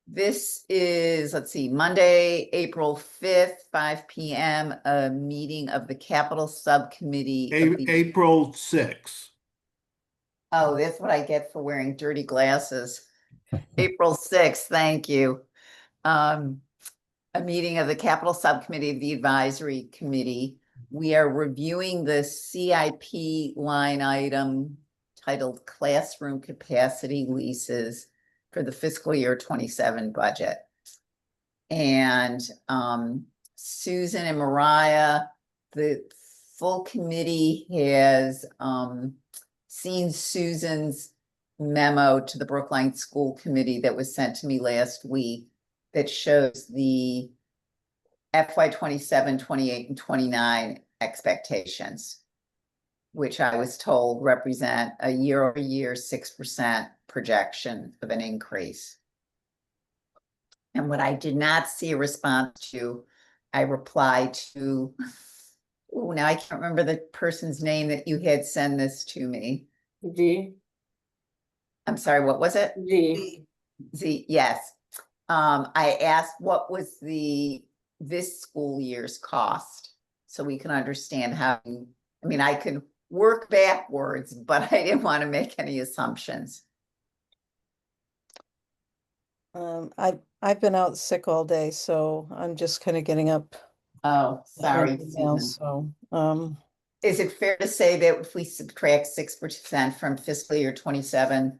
This is, let's see, Monday, April 5th, 5 p.m., a meeting of the Capital Subcommittee of the, April 6th. oh, that's what I get for wearing dirty glasses. April 6th, thank you. A meeting of the Capital Subcommittee of the Advisory Committee. We are reviewing the CIP line item titled Classroom Capacity Leases for the fiscal year 27 budget. And Susan and Mariah, the full committee has seen Susan's memo to the Brookline School Committee that was sent to me last week that shows the FY 27, 28, and 29 expectations, which I was told represent a year-over-year 6% projection of an increase. And what I did not see a response to, I replied to, oh, now I can't remember the person's name that you had send this to me. Z. I'm sorry, what was it? Z, yes. I asked what was this school year's cost, so we can understand how, I mean, I could work backwards, but I didn't want to make any assumptions. I've been out sick all day, so I'm just kind of getting up. Oh, sorry. Email, so is it fair to say that if we subtract 6% from fiscal year 27,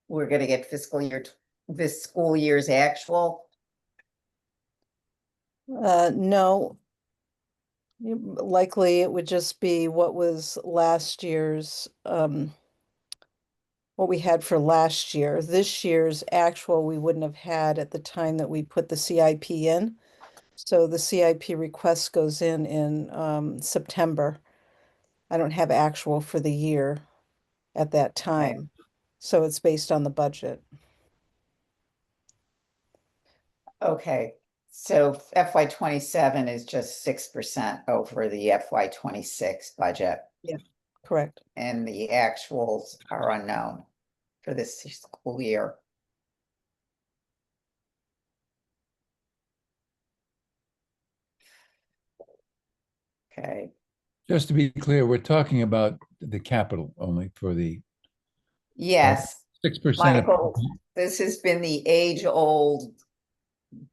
we're going to get this school year's actual? no. Likely it would just be what was last year's, what we had for last year. This year's actual we wouldn't have had at the time that we put the CIP in. So the CIP request goes in September. I don't have actual for the year at that time. So it's based on the budget. Okay, so FY 27 is just 6% over the FY 26 budget. Yeah, correct. And the actuals are unknown for this school year. Okay. Just to be clear, we're talking about the capital only for the Yes, 6%. Michael, this has been the age-old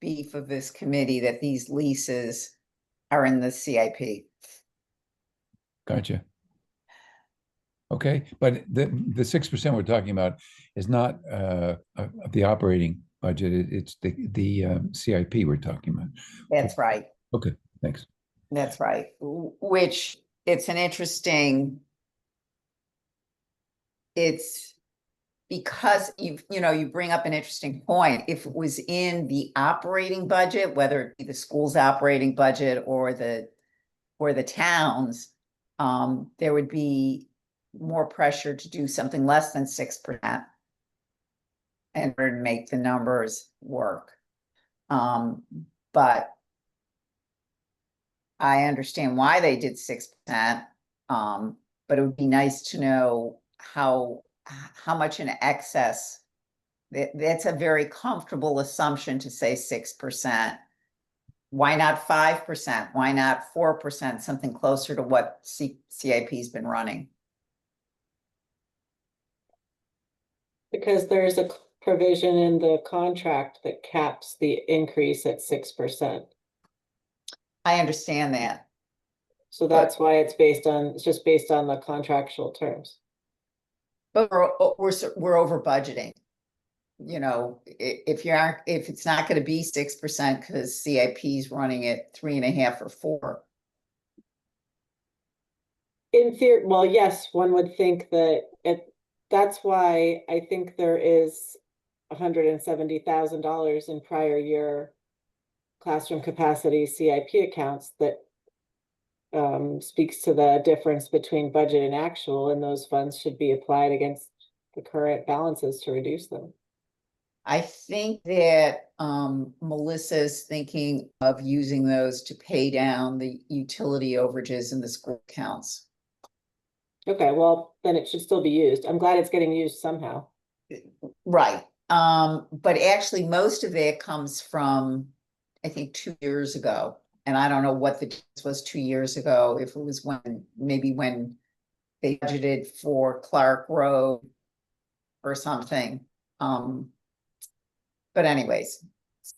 beef of this committee that these leases are in the CIP. Gotcha. Okay, but the 6% we're talking about is not the operating budget. It's the CIP we're talking about. That's right. Okay, thanks. That's right. Which it's an interesting. It's because you bring up an interesting point. If it was in the operating budget, whether it be the school's operating budget or the towns, there would be more pressure to do something less than 6% in order to make the numbers work. But I understand why they did 6%. But it would be nice to know how much in excess. That's a very comfortable assumption to say 6%. Why not 5%? Why not 4%? Something closer to what CIP's been running. because there's a provision in the contract that caps the increase at 6%. I understand that. So that's why it's just based on the contractual terms. But we're over budgeting. If it's not going to be 6% because CIP is running at 3.5 or 4. In theory, well, yes, one would think that that's why I think there is $170,000 in prior year classroom capacity CIP accounts that speaks to the difference between budget and actual, and those funds should be applied against the current balances to reduce them. I think that Melissa is thinking of using those to pay down the utility overages in the school accounts. Okay, well, then it should still be used. I'm glad it's getting used somehow. Right. But actually, most of it comes from, I think, 2 years ago. And I don't know what the difference was 2 years ago, if it was maybe when they budgeted for Clark Road or something. But anyways,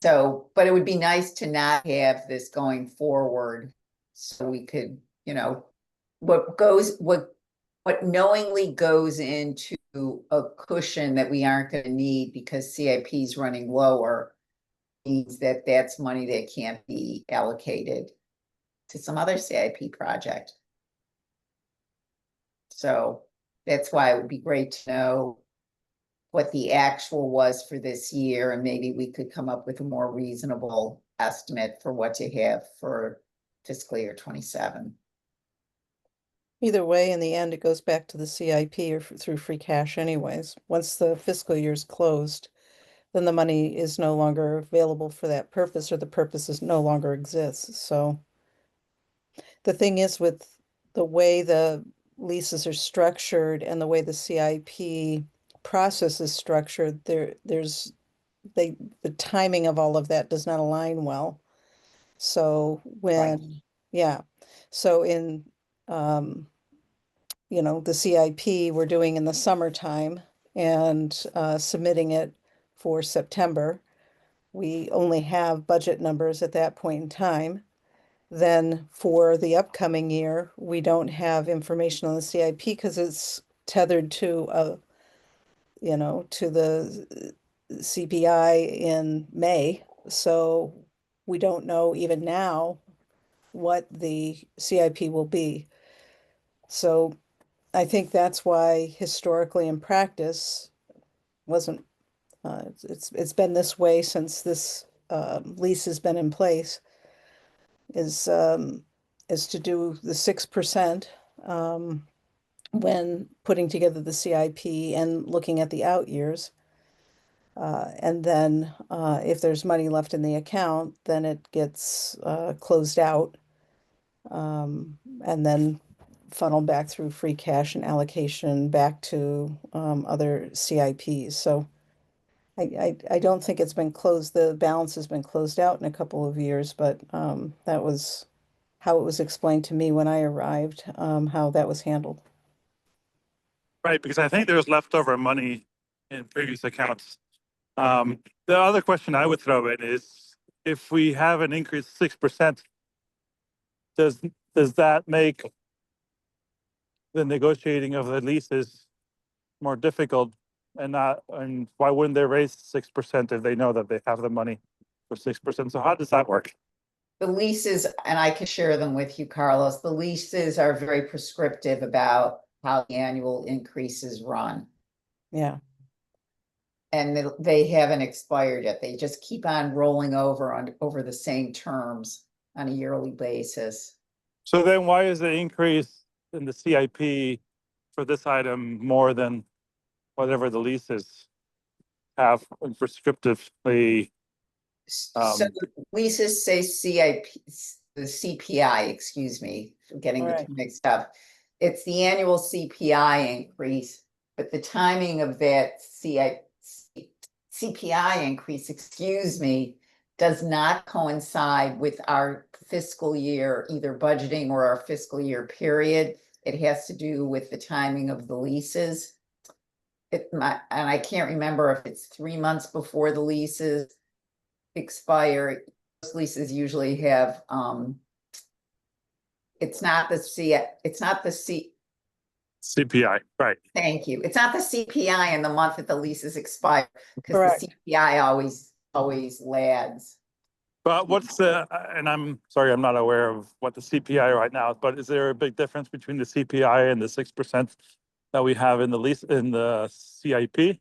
but it would be nice to not have this going forward. So we could, what knowingly goes into a cushion that we aren't gonna need because CIP is running lower means that that's money that can't be allocated to some other CIP project. So that's why it would be great to know what the actual was for this year, and maybe we could come up with a more reasonable estimate for what to have for fiscal year 27. Either way, in the end, it goes back to the CIP or through free cash anyways. Once the fiscal year's closed, then the money is no longer available for that purpose, or the purpose is no longer exists. So the thing is, with the way the leases are structured and the way the CIP process is structured, the timing of all of that does not align well. So yeah, so in the CIP we're doing in the summertime and submitting it for September. We only have budget numbers at that point in time. Then for the upcoming year, we don't have information on the CIP because it's tethered to the CPI in May. So we don't know even now what the CIP will be. So I think that's why historically in practice wasn't, it's been this way since this lease has been in place, is to do the 6% when putting together the CIP and looking at the out years. And then if there's money left in the account, then it gets closed out and then funneled back through free cash and allocation back to other CIPs. So I don't think it's been closed. The balance has been closed out in a couple of years, but that was how it was explained to me when I arrived, how that was handled. Right, because I think there's leftover money in previous accounts. The other question I would throw in is, if we have an increase 6%, does that make the negotiating of the leases more difficult? And why wouldn't they raise 6% if they know that they have the money for 6%? So how does that work? The leases, and I can share them with you, Carlos, the leases are very prescriptive about how the annual increases run. Yeah. And they haven't expired yet. They just keep on rolling over the same terms on a yearly basis. So then why is the increase in the CIP for this item more than whatever the leases have prescriptively? So leases say CIP, the CPI, excuse me, for getting the Right. two mixed up. It's the annual CPI increase, but the timing of that CPI increase, excuse me, does not coincide with our fiscal year, either budgeting or our fiscal year period. It has to do with the timing of the leases. And I can't remember if it's 3 months before the leases expire. Most leases usually have, it's not the CPI, right. thank you. It's not the CPI in the month that the leases expire, because Correct. the CPI always lags. But what's and I'm sorry, I'm not aware of what the CPI right now, but is there a big difference between the CPI and the 6% that we have in the CIP?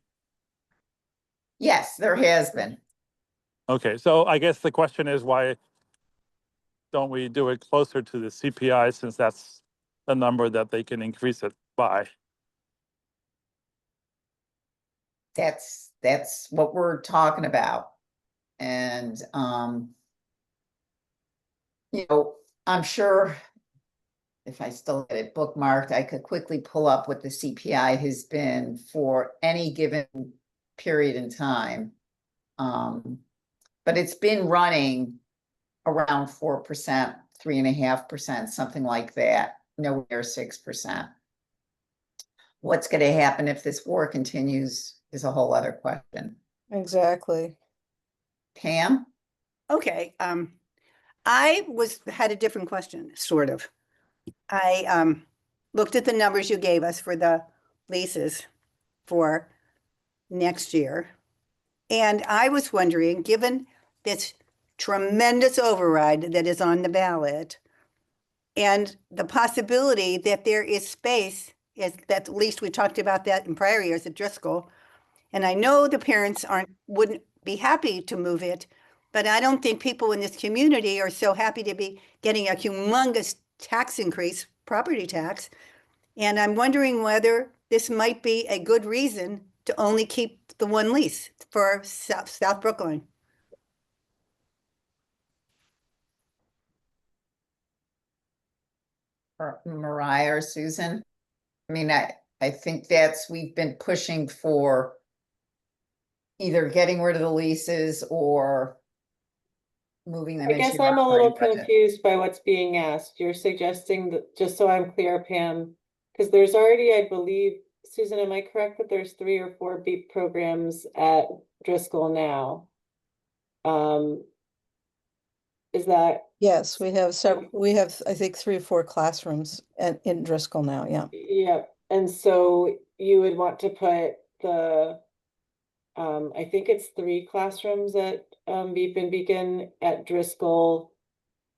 Yes, there has been. Okay, so I guess the question is, why don't we do it closer to the CPI, since that's the number that they can increase it by? That's what we're talking about. And I'm sure if I still get it bookmarked, I could quickly pull up what the CPI has been for any given period in time. But it's been running around 4%, 3.5%, something like that, nowhere 6%. What's gonna happen if this war continues is a whole other question. Exactly. Pam? Okay, I had a different question, sort of. I looked at the numbers you gave us for the leases for next year. And I was wondering, given this tremendous override that is on the ballot, and the possibility that there is space, is that at least we talked about that in prior years at Driscoll. And I know the parents wouldn't be happy to move it, but I don't think people in this community are so happy to be getting a humongous tax increase, property tax. And I'm wondering whether this might be a good reason to only keep the one lease for South Brookline. Or Mariah or Susan? I mean, I think we've been pushing for either getting rid of the leases or moving them I into guess your I'm a little operating budget. confused by what's being asked. You're suggesting that, just so I'm clear, Pam, because there's already, I believe, Susan, am I correct that there's 3 or 4 BEEP programs at Driscoll now? Is that, Yes, we have we have, I think, 3 or 4 classrooms in Driscoll now, yeah. yeah, and so you would want to put the, I think it's 3 classrooms at BEEP and Beacon at Driscoll.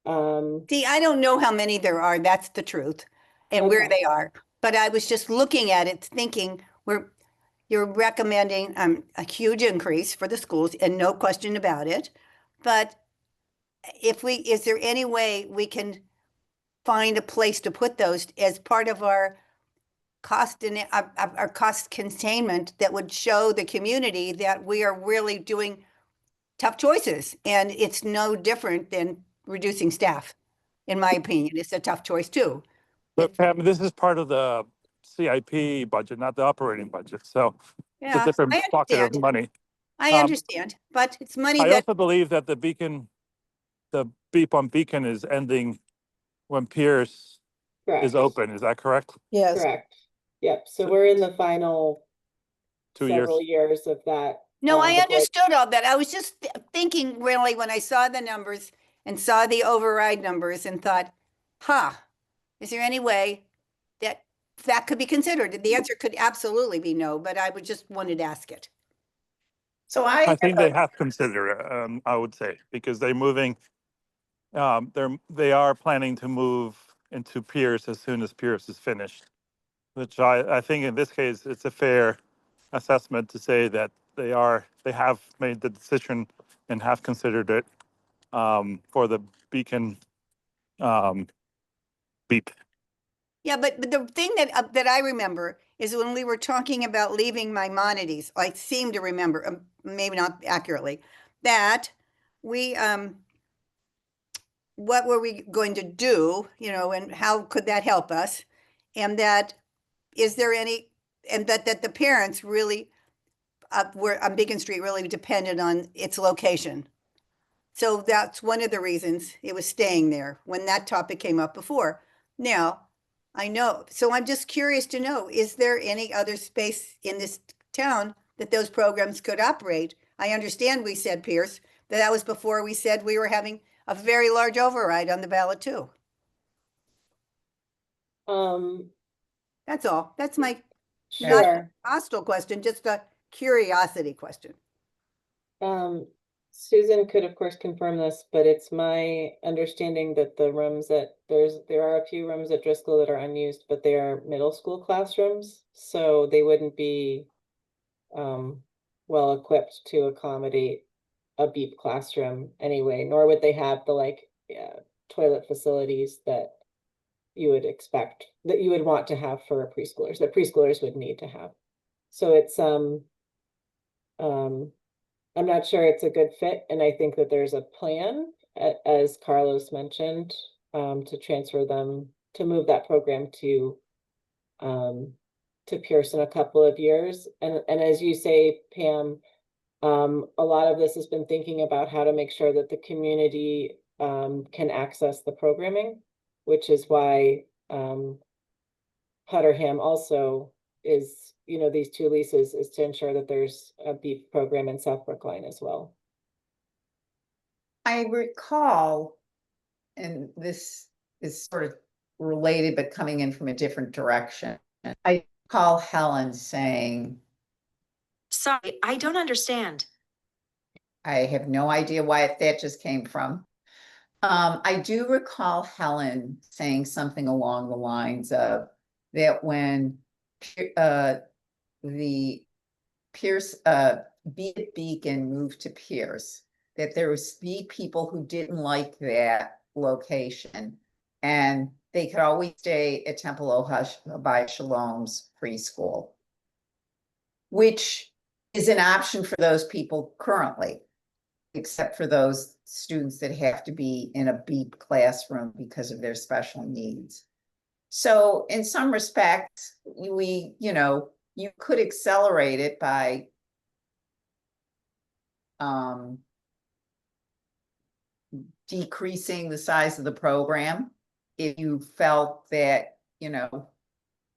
See, I don't know how many there are, that's the truth, and where Okay. they are. But I was just looking at it, thinking, you're recommending a huge increase for the schools, and no question about it. But is there any way we can find a place to put those as part of our cost and our cost containment that would show the community that we are really doing tough choices? And it's no different than reducing staff. In my opinion, it's a tough choice too. But Pam, this is part of the CIP budget, not the operating budget. So it's a Yeah, different I pocket of understand. money. I Um, understand, but it's money I that, also believe that the beep on Beacon is ending when Pierce Correct. is open. Is that correct? Yes, Correct. Yep, so we're in the final 2 years. several years of that. no, I before- understood all that. I was just thinking really when I saw the numbers and saw the override numbers and thought, is there any way that could be considered? The answer could absolutely be no, but I would just wanted to ask it. So I think they have considered it, I would say, because they're moving, they are planning to move into Pierce as soon as Pierce is finished. Which I think in this case, it's a fair assessment to say that they have made the decision and have considered it for the Beacon beep. Yeah, but the thing that I remember is when we were talking about leaving Maimonides, I seem to remember, maybe not accurately, that we, what were we going to do, and how could that help us? And that, is there any, and that the parents really, were on Beacon Street really depended on its location. So that's one of the reasons it was staying there when that topic came up before. Now, I know, so I'm just curious to know, is there any other space in this town that those programs could operate? I understand we said, Pierce, that was before we said we were having a very large override on the ballot too. That's all. That's my not Sure. hostile question, just a curiosity question. Susan could of course confirm this, but it's my understanding that the rooms there are a few rooms at Driscoll that are unused, but they are middle school classrooms, so they wouldn't be well equipped to accommodate a BEEP classroom anyway, nor would they have the toilet facilities that you would expect, that you would want to have for preschoolers, that preschoolers would need to have. So it's I'm not sure it's a good fit, and I think that there's a plan, as Carlos mentioned, to transfer them, to move that program to to Pierce in a couple of years. And as you say, Pam, a lot of this has been thinking about how to make sure that the community can access the programming, which is why Putterham also is, you know, these two leases is to ensure that there's a beef program in South Brookline as well. I recall, and this is sort of related, but coming in from a different direction. I recall Helen saying, Sorry, I don't understand. I have no idea why that just came from. I do recall Helen saying something along the lines of that when the Pierce, Beacon moved to Pierce, that there was be people who didn't like that location. And they could always stay at Temple Ojai Shalom's preschool, which is an option for those people currently, except for those students that have to be in a beep classroom because of their special needs. So in some respects, you could accelerate it by decreasing the size of the program if you felt that,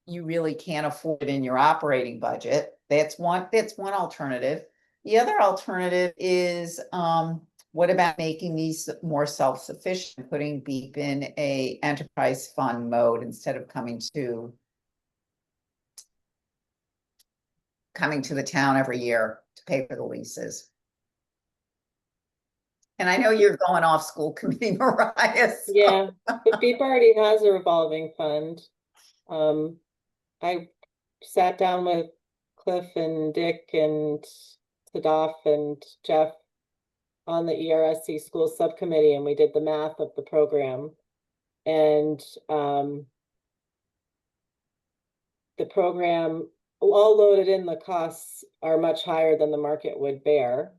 you really can't afford it in your operating budget. That's one alternative. The other alternative is, what about making these more self-sufficient, putting BEEP in a enterprise fund mode instead of coming to the town every year to pay for the leases? And I know you're going off school committee, Mariah. So. Yeah, but BEEP already has a revolving fund. I sat down with Cliff and Dick and Sadaf and Jeff on the ERSC school subcommittee, and we did the math of the program. And the program, all loaded in, the costs are much higher than the market would bear.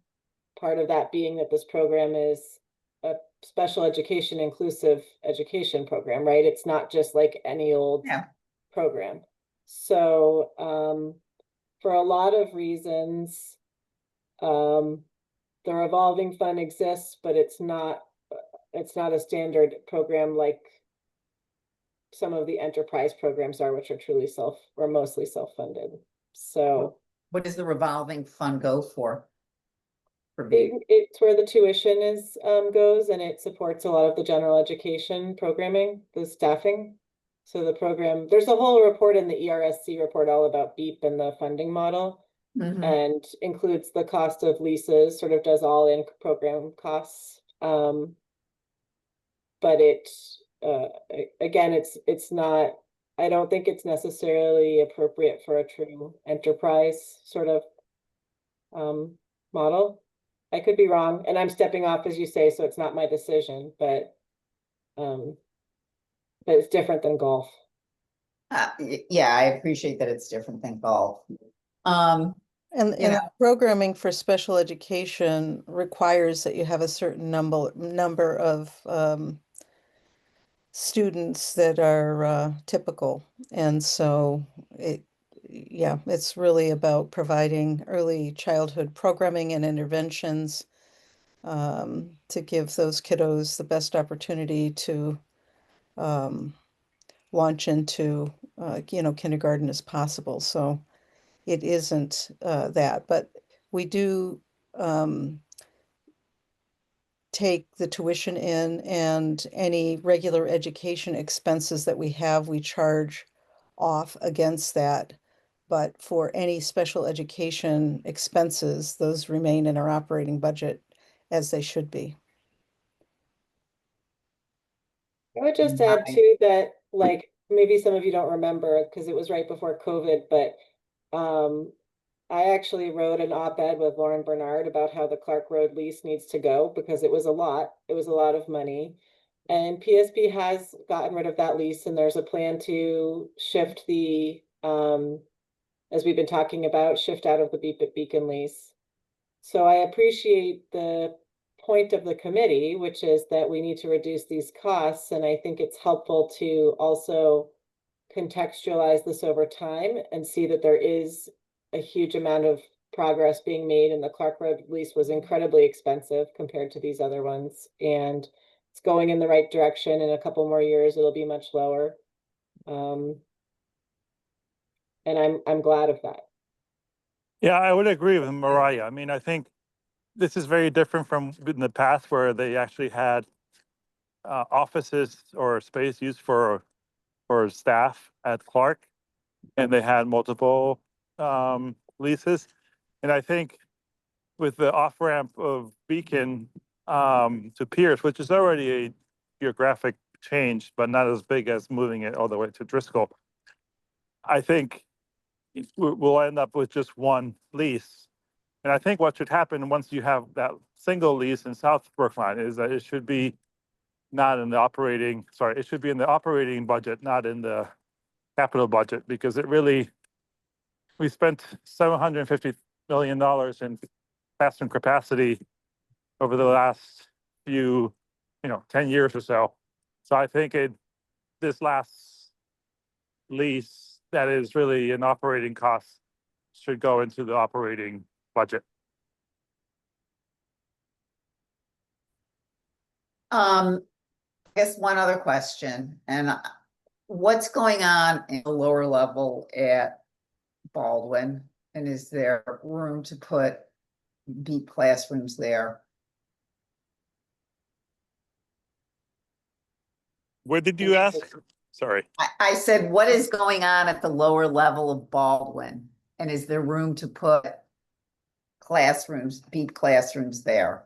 Part of that being that this program is a special education, inclusive education program, right? It's not just like any old program. So for a lot of reasons, the revolving fund exists, but it's not a standard program like some of the enterprise programs are, which are truly mostly self-funded. So what does the revolving fund go for? It's where the tuition goes, and it supports a lot of the general education programming, the staffing. So the program, there's a whole report in the ERSC report all about BEEP and the funding model, and includes the cost of leases, sort of does all in program costs. But again, it's not, I don't think it's necessarily appropriate for a true enterprise sort of model. I could be wrong, and I'm stepping off, as you say, so it's not my decision, but it's different than golf. Yeah, I appreciate that it's different than golf. And the programming for special education requires that you have a certain number of students that are typical. And so it's really about providing early childhood programming and interventions to give those kiddos the best opportunity to launch into kindergarten as possible. So it isn't that, but we do take the tuition in, and any regular education expenses that we have, we charge off against that. But for any special education expenses, those remain in our operating budget as they should be. I would just add too that, like, maybe some of you don't remember because it was right before COVID, but I actually wrote an op-ed with Lauren Bernard about how the Clark Road lease needs to go because it was a lot of money. And PSP has gotten rid of that lease, and there's a plan to shift the, as we've been talking about, shift out of the BEEP at Beacon lease. So I appreciate the point of the committee, which is that we need to reduce these costs. And I think it's helpful to also contextualize this over time and see that there is a huge amount of progress being made, and the Clark Road lease was incredibly expensive compared to these other ones, and it's going in the right direction. In a couple more years, it'll be much lower. And I'm glad of that. Yeah, I would agree with Mariah. I mean, I think this is very different from in the past where they actually had offices or space used for staff at Clark, and they had multiple leases. And I think with the off ramp of Beacon to Pierce, which is already a geographic change, but not as big as moving it all the way to Driscoll, I think we'll end up with just one lease. And I think what should happen once you have that single lease in South Brookline is that it should be not in the operating, sorry, it should be in the operating budget, not in the capital budget, because it really, we spent $750 million in classroom capacity over the last few, 10 years or so. So I think this last lease that is really an operating cost should go into the operating budget. I guess one other question, and what's going on in the lower level at Baldwin? And is there room to put beat classrooms there? Where did you ask? Sorry. I said, what is going on at the lower level of Baldwin? And is there room to put beat classrooms there?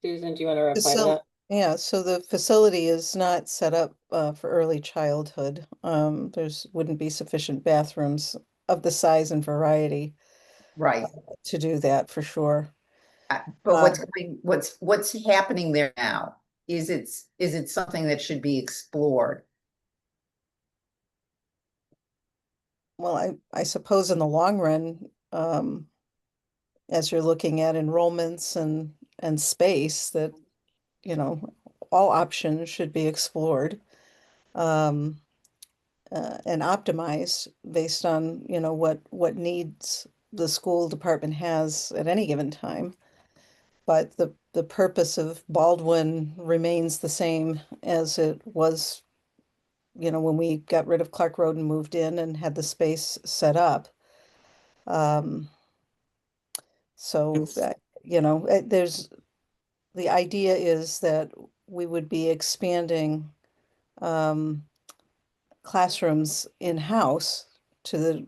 Susan, do you want to reply to So, that? yeah, so the facility is not set up for early childhood. There's wouldn't be sufficient bathrooms of the size and variety Right. to do that for sure. But what's happening there now? Is it something that should be explored? Well, I suppose in the long run, as you're looking at enrollments and space, that, all options should be explored. And optimized based on, what needs the school department has at any given time. But the purpose of Baldwin remains the same as it was, when we got rid of Clark Road and moved in and had the space set up. So that, the idea is that we would be expanding classrooms in-house to the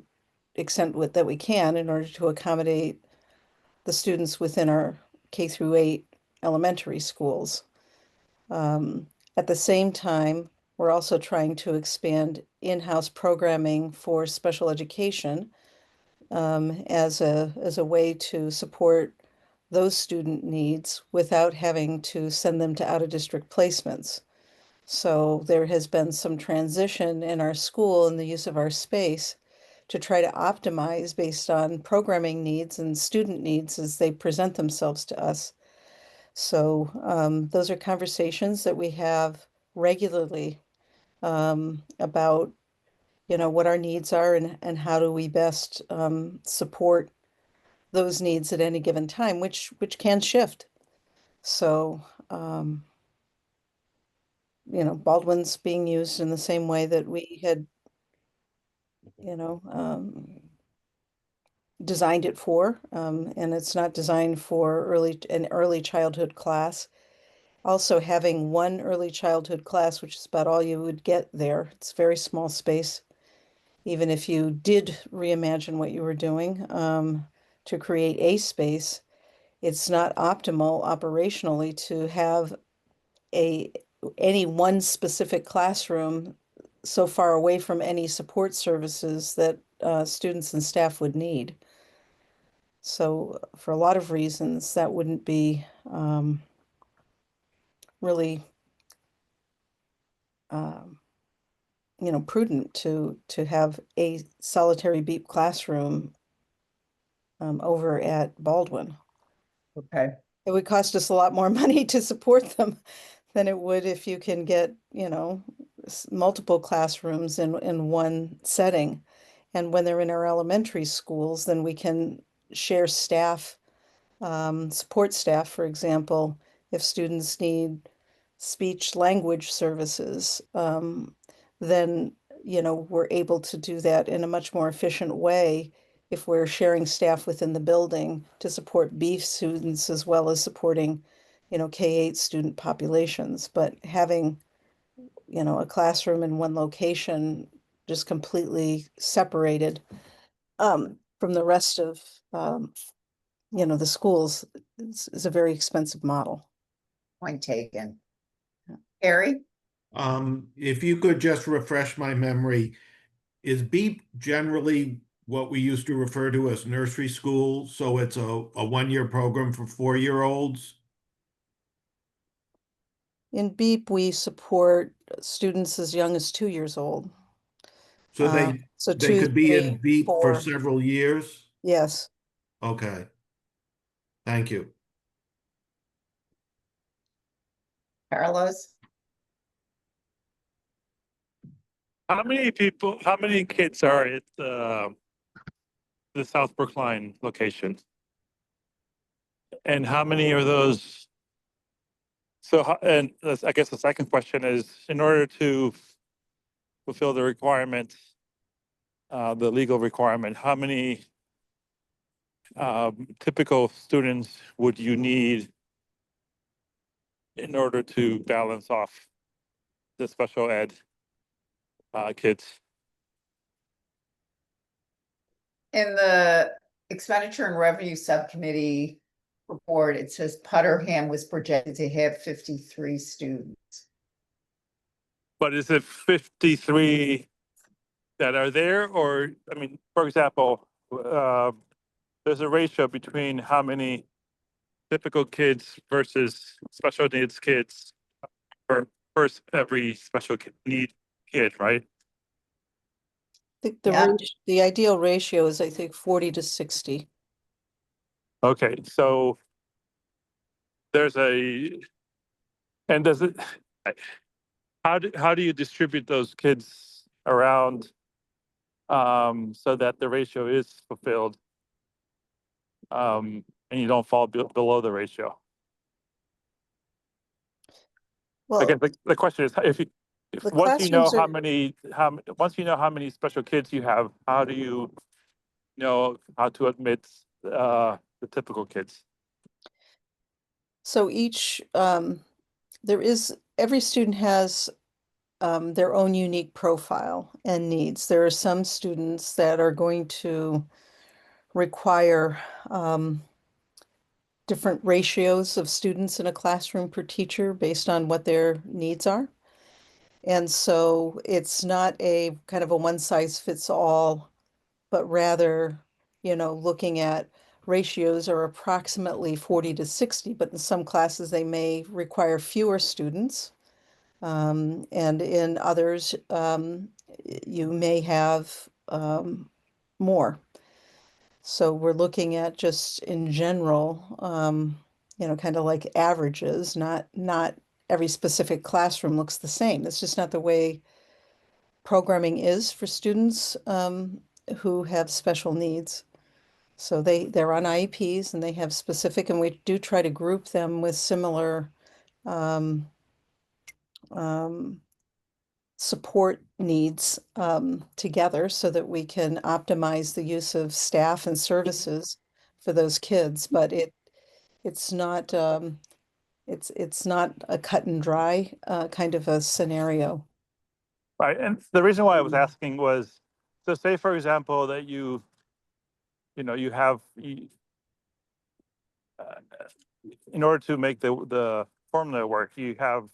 extent that we can in order to accommodate the students within our K-8 elementary schools. At the same time, we're also trying to expand in-house programming for special education as a way to support those student needs without having to send them to out-of-district placements. So there has been some transition in our school in the use of our space to try to optimize based on programming needs and student needs as they present themselves to us. So those are conversations that we have regularly about, what our needs are and how do we best support those needs at any given time, which can shift. So, Baldwin's being used in the same way that we had, designed it for, and it's not designed for an early childhood class. Also having one early childhood class, which is about all you would get there. It's very small space. Even if you did reimagine what you were doing to create a space, it's not optimal operationally to have any one specific classroom so far away from any support services that students and staff would need. So for a lot of reasons, that wouldn't be really prudent to have a solitary beep classroom over at Baldwin. Okay. It would cost us a lot more money to support them than it would if you can get, multiple classrooms in one setting. And when they're in our elementary schools, then we can share staff, support staff, for example, if students need speech language services, then, we're able to do that in a much more efficient way if we're sharing staff within the building to support B students as well as supporting, K-8 student populations. But having, a classroom in one location just completely separated from the rest of, the schools is a very expensive model. Point taken. Harry? If you could just refresh my memory, is BEEP generally what we used to refer to as nursery school? So it's a one-year program for 4-year-olds? In BEEP, we support students as young as 2 years old. So So they 2, could be 3, in BEEP for 4. several years? Yes. Okay. Thank you. Carlos? How many kids are at the South Brookline location? And how many are those? So, I guess the second question is, in order to fulfill the requirement, the legal requirement, how many typical students would you need in order to balance off the special ed kids? In the expenditure and revenue subcommittee report, it says Putterham was projected to have 53 students. But is it 53 that are there, or, I mean, for example, there's a ratio between how many typical kids versus special needs kids for first every need kid, right? Yeah. The ideal ratio is, I think, 40 to 60. Okay, so there's and does it, how do you distribute those kids around so that the ratio is fulfilled and you don't fall below the ratio? I guess Well, the question is, if the once you know classrooms once you know how many special kids you have, how do you know how to admit the typical kids? so every student has their own unique profile and needs. There are some students that are going to require different ratios of students in a classroom per teacher based on what their needs are. And so it's not a kind of a one size fits all, but rather, looking at ratios are approximately 40 to 60, but in some classes they may require fewer students. And in others, you may have more. So we're looking at just in general, kind of like averages, not every specific classroom looks the same. That's just not the way programming is for students who have special needs. So they're on IEPs and they have specific, and we do try to group them with similar um, support needs together so that we can optimize the use of staff and services for those kids. But it's not it's not a cut and dry kind of a scenario. Right, and the reason why I was asking was, so say for example that you have in order to make the formula work, you have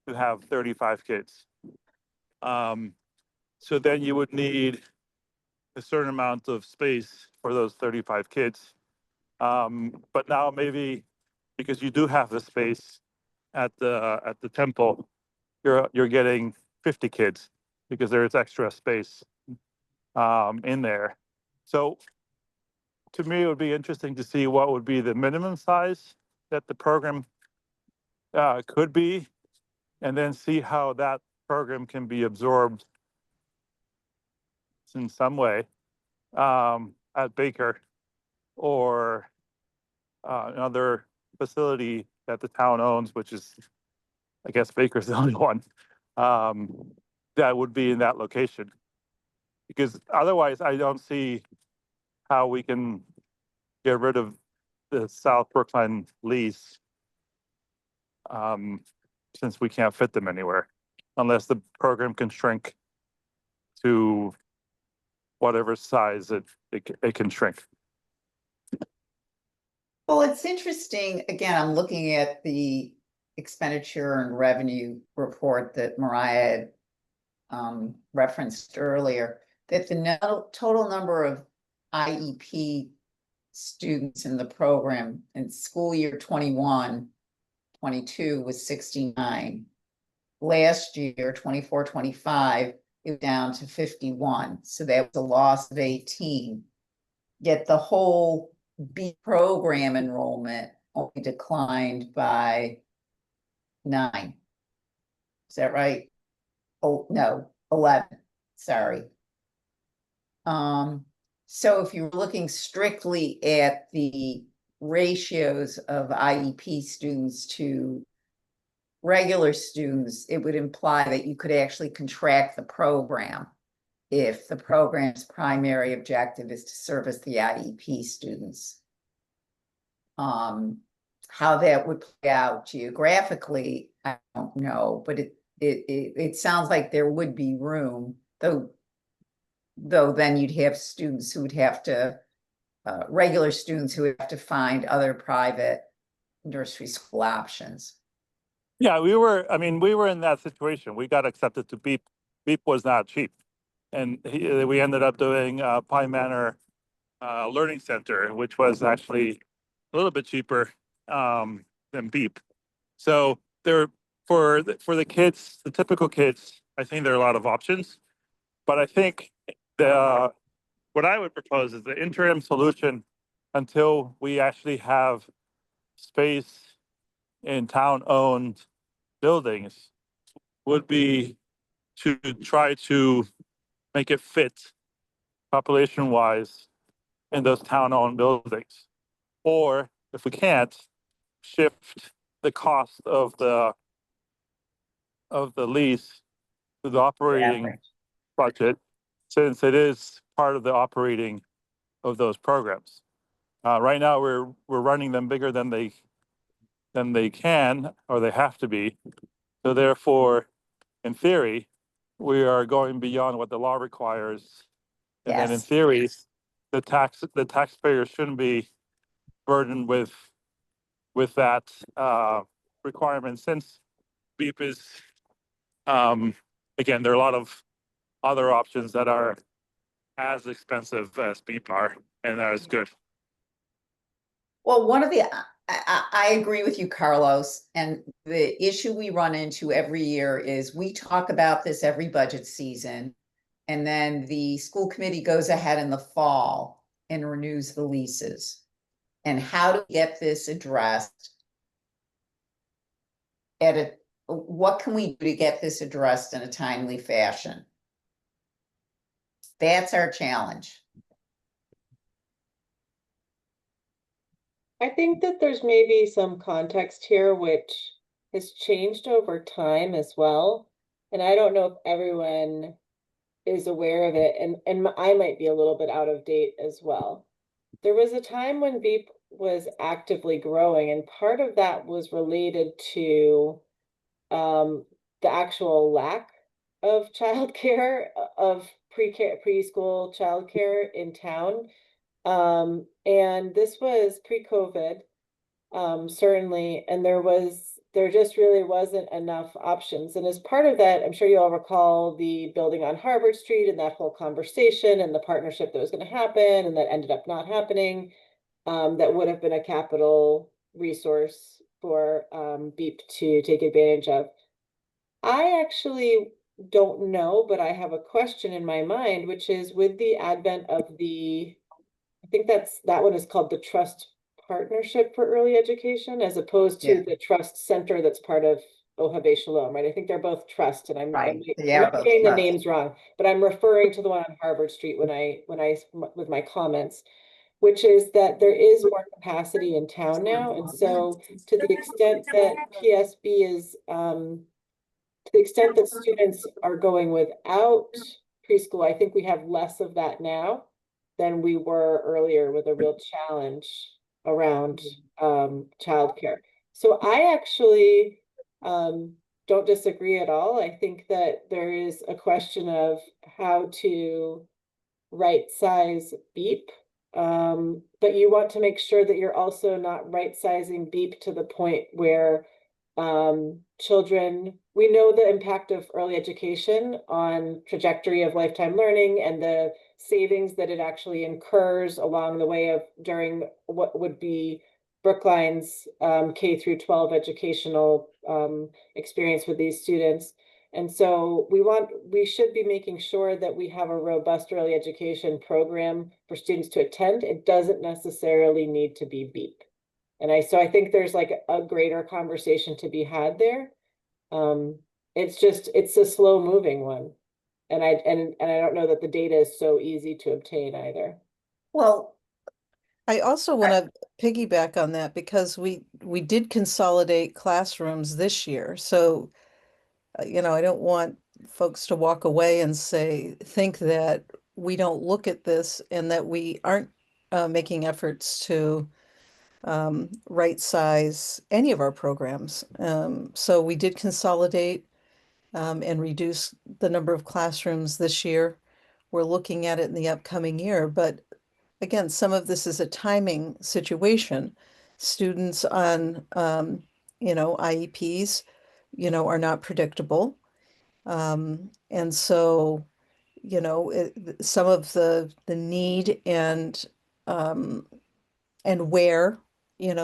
to have 35 kids. So then you would need a certain amount of space for those 35 kids. But now maybe because you do have the space at the temple, you're getting 50 kids because there is extra space in there. So to me, it would be interesting to see what would be the minimum size that the program could be, and then see how that program can be absorbed in some way at Baker or another facility that the town owns, which is, I guess Baker's the only one, that would be in that location. Because otherwise, I don't see how we can get rid of the South Brookline lease, since we can't fit them anywhere, unless the program can shrink to whatever size it can shrink. Well, it's interesting, again, I'm looking at the expenditure and revenue report that Mariah had referenced earlier, that the total number of IEP students in the program in school year 21-22 was 69. Last year, 24-25, it was down to 51. So that was a loss of 18. Yet the whole B program enrollment only declined by 9. Is that right? Oh, no, 11, sorry. So if you're looking strictly at the ratios of IEP students to regular students, it would imply that you could actually contract the program if the program's primary objective is to service the IEP students. How that would play out geographically, I don't know, but it sounds like there would be room, though then you'd have students who would have to, regular students who would have to find other private nursery school options. Yeah, we were in that situation. We got accepted to BEEP. BEEP was not cheap. And we ended up doing Pine Manor Learning Center, which was actually a little bit cheaper than BEEP. So there, for the kids, the typical kids, I think there are a lot of options. But I think what I would propose is the interim solution until we actually have space in town-owned buildings would be to try to make it fit population-wise in those town-owned buildings. Or if we can't, shift the cost of the lease to the operating budget, since it is part of the operating of those programs. Right now, we're running them bigger than they can or they have to be. So therefore, in theory, we are going beyond what the law requires. And then in Yes. theory, the taxpayer shouldn't be burdened with that requirement, since BEEP is, again, there are a lot of other options that are as expensive as BEEP are, and that is good. Well, one of the, I agree with you, Carlos, and the issue we run into every year is we talk about this every budget season, and then the school committee goes ahead in the fall and renews the leases. And how to get this addressed what can we do to get this addressed in a timely fashion? That's our challenge. I think that there's maybe some context here which has changed over time as well. And I don't know if everyone is aware of it, and I might be a little bit out of date as well. There was a time when BEEP was actively growing, and part of that was related to the actual lack of childcare, of preschool childcare in town. And this was pre-COVID, certainly, and there just really wasn't enough options. And as part of that, I'm sure you all recall the building on Harvard Street and that whole conversation and the partnership that was going to happen and that ended up not happening. That would have been a capital resource for BEEP to take advantage of. I actually don't know, but I have a question in my mind, which is with the advent of I think that one is called the Trust Partnership for Early Education, as opposed to the Trust Center that's part of Ojave Shalom, right? I think they're both trust, and Right, they I are might be both getting the trust. names wrong, but I'm referring to the one on Harvard Street with my comments, which is that there is more capacity in town now, and so to the extent that PSB is to the extent that students are going without preschool, I think we have less of that now than we were earlier, with a real challenge around childcare. So I actually don't disagree at all. I think that there is a question of how to right size beep. But you want to make sure that you're also not right sizing beep to the point where children, we know the impact of early education on trajectory of lifetime learning and the savings that it actually incurs along the way of during what would be Brookline's K through 12 educational experience with these students. And so we should be making sure that we have a robust early education program for students to attend. It doesn't necessarily need to be BEEP. So I think there's like a greater conversation to be had there. It's a slow moving one. And I don't know that the data is so easy to obtain either. Well, I also want to piggyback on that because we did consolidate classrooms this year. So, I don't want folks to walk away and think that we don't look at this and that we aren't making efforts to right size any of our programs. So we did consolidate and reduce the number of classrooms this year. We're looking at it in the upcoming year, but again, some of this is a timing situation. Students on, IEPs, are not predictable. And so, some of the need and where,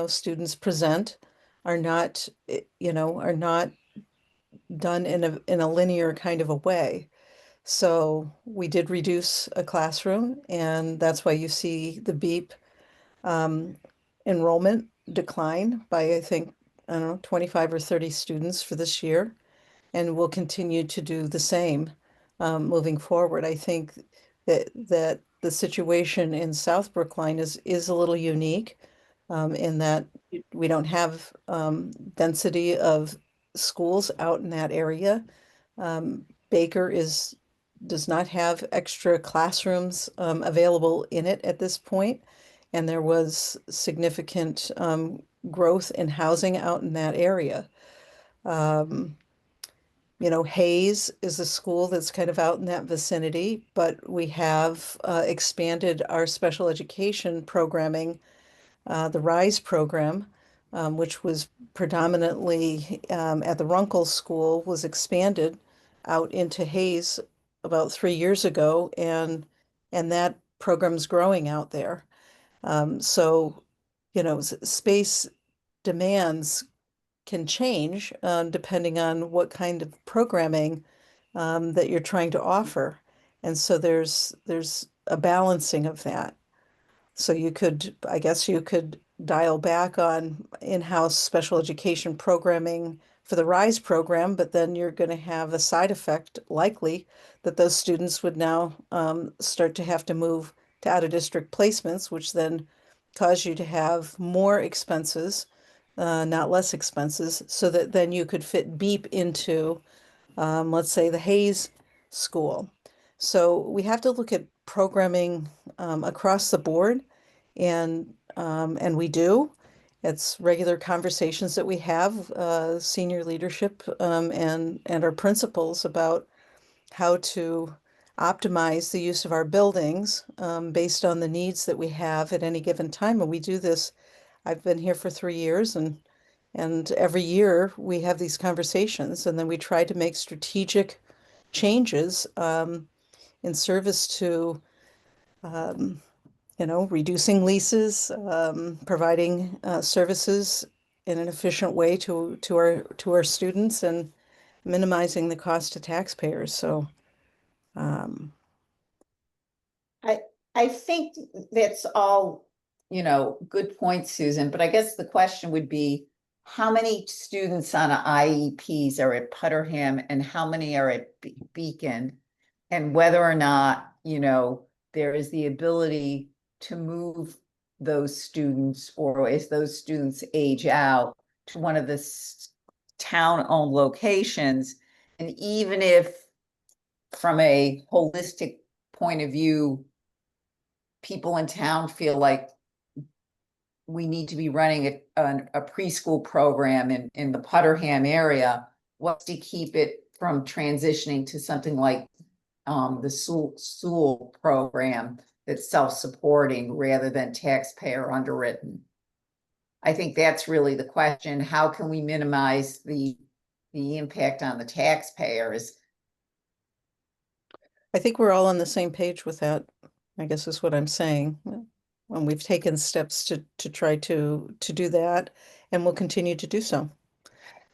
students present are not, are not done in a linear kind of a way. So we did reduce a classroom, and that's why you see the BEEP enrollment decline by, I think, I don't know, 25 or 30 students for this year. And we'll continue to do the same moving forward. I think that the situation in South Brookline is a little unique in that we don't have density of schools out in that area. Baker does not have extra classrooms available in it at this point, and there was significant growth in housing out in that area. Hayes is a school that's kind of out in that vicinity, but we have expanded our special education programming. The RISE program, which was predominantly at the Runkle School, was expanded out into Hayes about 3 years ago, and that program's growing out there. So, space demands can change depending on what kind of programming that you're trying to offer. And so there's a balancing of that. So I guess you could dial back on in-house special education programming for the RISE program, but then you're going to have a side effect likely that those students would now start to have to move to out-of-district placements, which then cause you to have more expenses, not less expenses, so that then you could fit BEEP into, let's say, the Hayes School. So we have to look at programming across the board, and we do. It's regular conversations that we have, senior leadership and our principals about how to optimize the use of our buildings based on the needs that we have at any given time. And we do this. I've been here for 3 years, and every year we have these conversations, and then we try to make strategic changes in service to reducing leases, providing services in an efficient way to our students, and minimizing the cost to taxpayers. So, I think that's all, good points, Susan, but I guess the question would be, how many students on IEPs are at Putterham and how many are at Beacon? And whether or not, there is the ability to move those students, or as those students age out, to one of the town-owned locations. And even if from a holistic point of view, people in town feel like we need to be running a preschool program in the Putterham area, what's to keep it from transitioning to something like the Sewell program that's self-supporting rather than taxpayer underwritten? I think that's really the question. How can we minimize the impact on the taxpayers? I think we're all on the same page with that, I guess is what I'm saying. And we've taken steps to try to do that, and we'll continue to do so.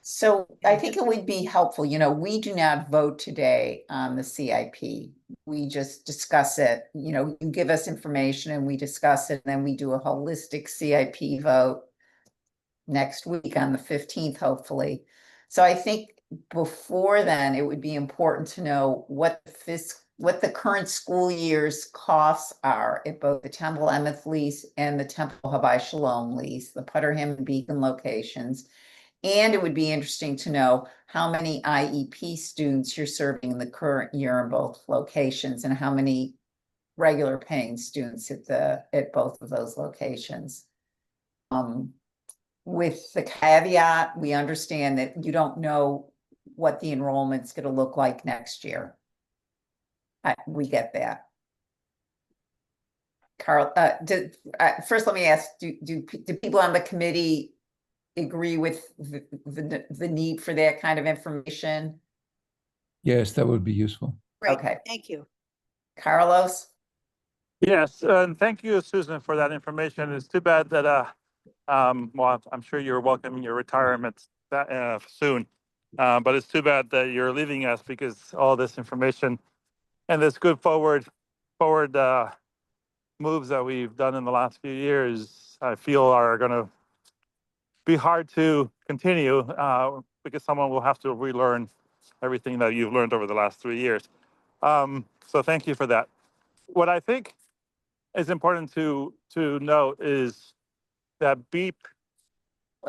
So I think it would be helpful, we do not vote today on the CIP. We just discuss it, you give us information and we discuss it, and then we do a holistic CIP vote next week on the 15th, hopefully. So I think before then, it would be important to know what the current school year's costs are at both the Temple Emeth lease and the Temple Havai Shalom lease, the Putterham and Beacon locations. And it would be interesting to know how many IEP students you're serving in the current year in both locations, and how many regular paying students at both of those locations. With the caveat, we understand that you don't know what the enrollment's going to look like next year. We get that. Carl, first let me ask, do people on the committee agree with the need for that kind of information? Yes, that would be useful. Great, Okay. thank you. Carlos? Yes, and thank you, Susan, for that information. It's too bad that, well, I'm sure you're welcoming your retirement soon. But it's too bad that you're leaving us, because all this information and this good forward moves that we've done in the last few years, I feel are going to be hard to continue, because someone will have to relearn everything that you've learned over the last 3 years. So thank you for that. What I think is important to note is that BEEP,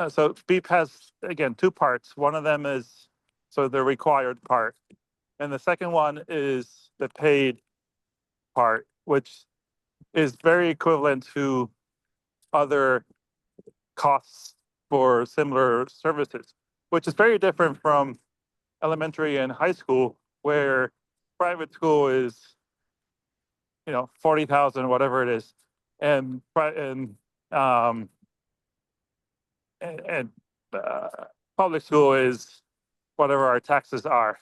so BEEP has, again, two parts. One of them is the required part, and the second one is the paid part, which is very equivalent to other costs for similar services, which is very different from elementary and high school, where private school is, 40,000, whatever it is, and public school is whatever our taxes are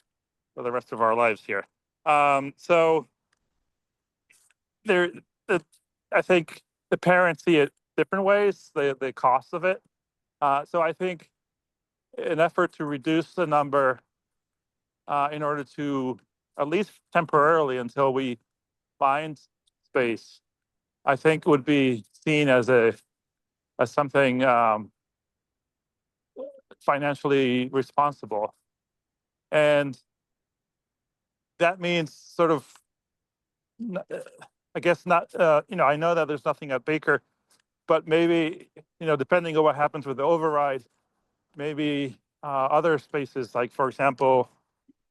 for the rest of our lives here. So I think the parents see it different ways, the cost of it. So I think an effort to reduce the number in order to, at least temporarily until we find space, I think would be seen as something financially responsible. And that means sort of, I guess not, I know that there's nothing at Baker, but maybe, depending on what happens with the override, maybe other spaces, like, for example,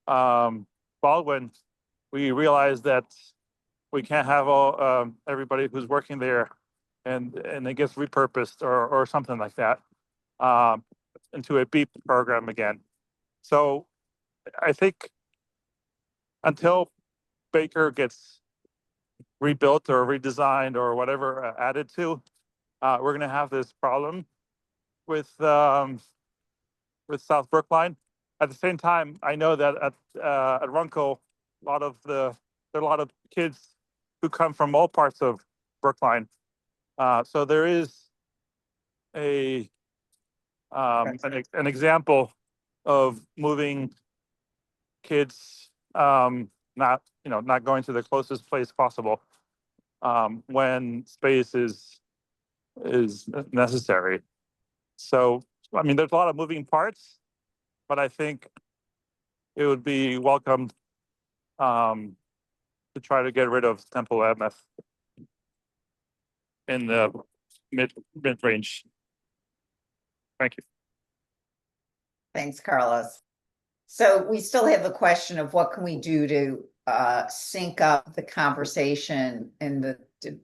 Baldwin, we realized that we can't have all everybody who's working there and it gets repurposed or something like that into a BEEP program again. So I think until Baker gets rebuilt or redesigned or whatever added to, we're going to have this problem with South Brookline. At the same time, I know that at Runkle, there are a lot of kids who come from all parts of Brookline. So there is an example of moving kids, not going to the closest place possible when space is necessary. So I mean, there's a lot of moving parts, but I think it would be welcome to try to get rid of Temple MS in the mid range. Thank you. Thanks, Carlos. So we still have the question of what can we do to sync up the conversation and the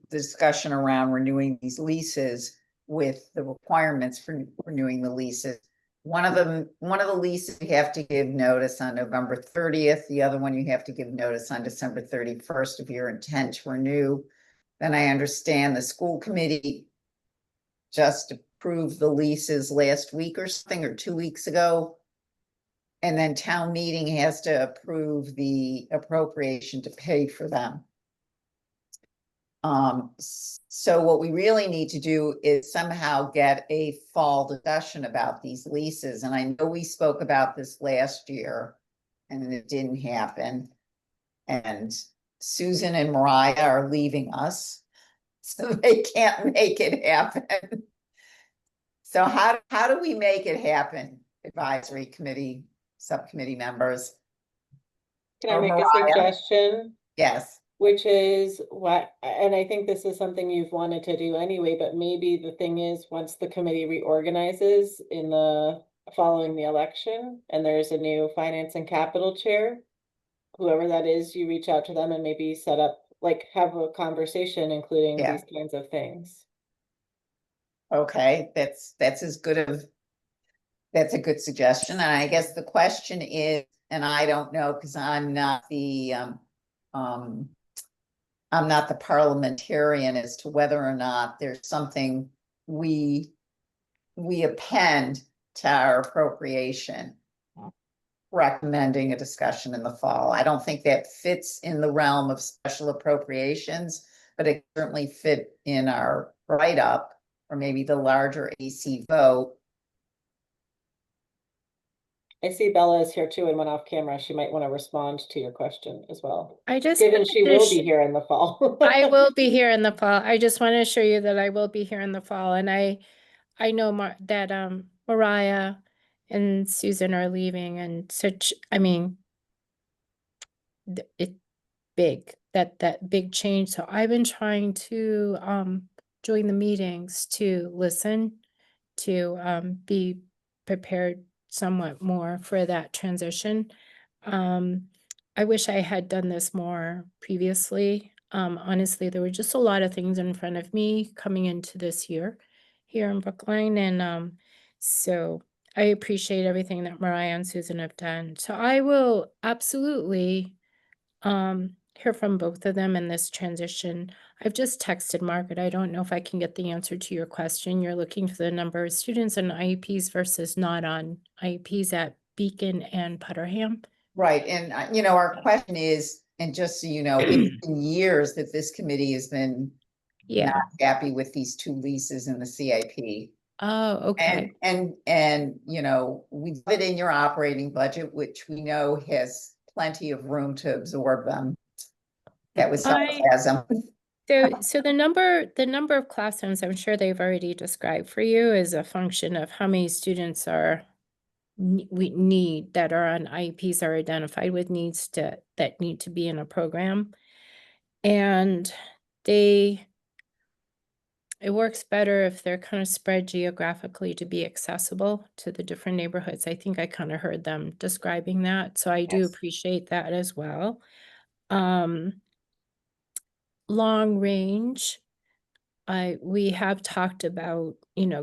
discussion around renewing these leases with the requirements for renewing the leases. One of the leases you have to give notice on November 30th. The other one you have to give notice on December 31st of your intent to renew. Then I understand the school committee just approved the leases last week or something, or 2 weeks ago. And then town meeting has to approve the appropriation to pay for them. So what we really need to do is somehow get a fall discussion about these leases. And I know we spoke about this last year and it didn't happen. And Susan and Mariah are leaving us, so they can't make it happen. So how do we make it happen, advisory committee, subcommittee members? Can I Or make a Mariah? suggestion? Yes. Which is what, and I think this is something you've wanted to do anyway, but maybe the thing is, once the committee reorganizes in the following the election, and there's a new finance and capital chair, whoever that is, you reach out to them and maybe set up, like, have a conversation, including Yeah. these kinds of things. Okay, that's as good of, that's a good suggestion. And I guess the question is, and I don't know, because I'm not the parliamentarian, as to whether or not there's something we append to our appropriation recommending a discussion in the fall. I don't think that fits in the realm of special appropriations, but it certainly fit in our write-up, or maybe the larger AC vote. I see Bella is here too and went off camera. She might want to respond to your question as well. I just Given wanted she to will be here in the fall. I will be here in the fall. I just want to assure you that I will be here in the fall, and I know that Mariah and Susan are leaving, and such. I mean, it's big, that big change. So I've been trying to join the meetings, to listen, to be prepared somewhat more for that transition. I wish I had done this more previously. Honestly, there were just a lot of things in front of me coming into this year here in Brookline. And so I appreciate everything that Mariah and Susan have done. So I will absolutely hear from both of them in this transition. I've just texted Margaret. I don't know if I can get the answer to your question. You're looking for the number of students on IEPs versus not on IEPs at Beacon and Putterham. Right, and our question is, and just so you know, it's been years that this committee has been Yeah. not happy with these two leases in the CIP. Oh, okay. And we put it in your operating budget, which we know has plenty of room to absorb them. That was sarcasm. So the number of classrooms, I'm sure they've already described for you, is a function of how many students we need that are on IEPs, are identified with needs that need to be in a program. And it works better if they're kind of spread geographically to be accessible to the different neighborhoods. I think I kind of heard them describing that. So I do Yes. appreciate that as well. Long range, we have talked about,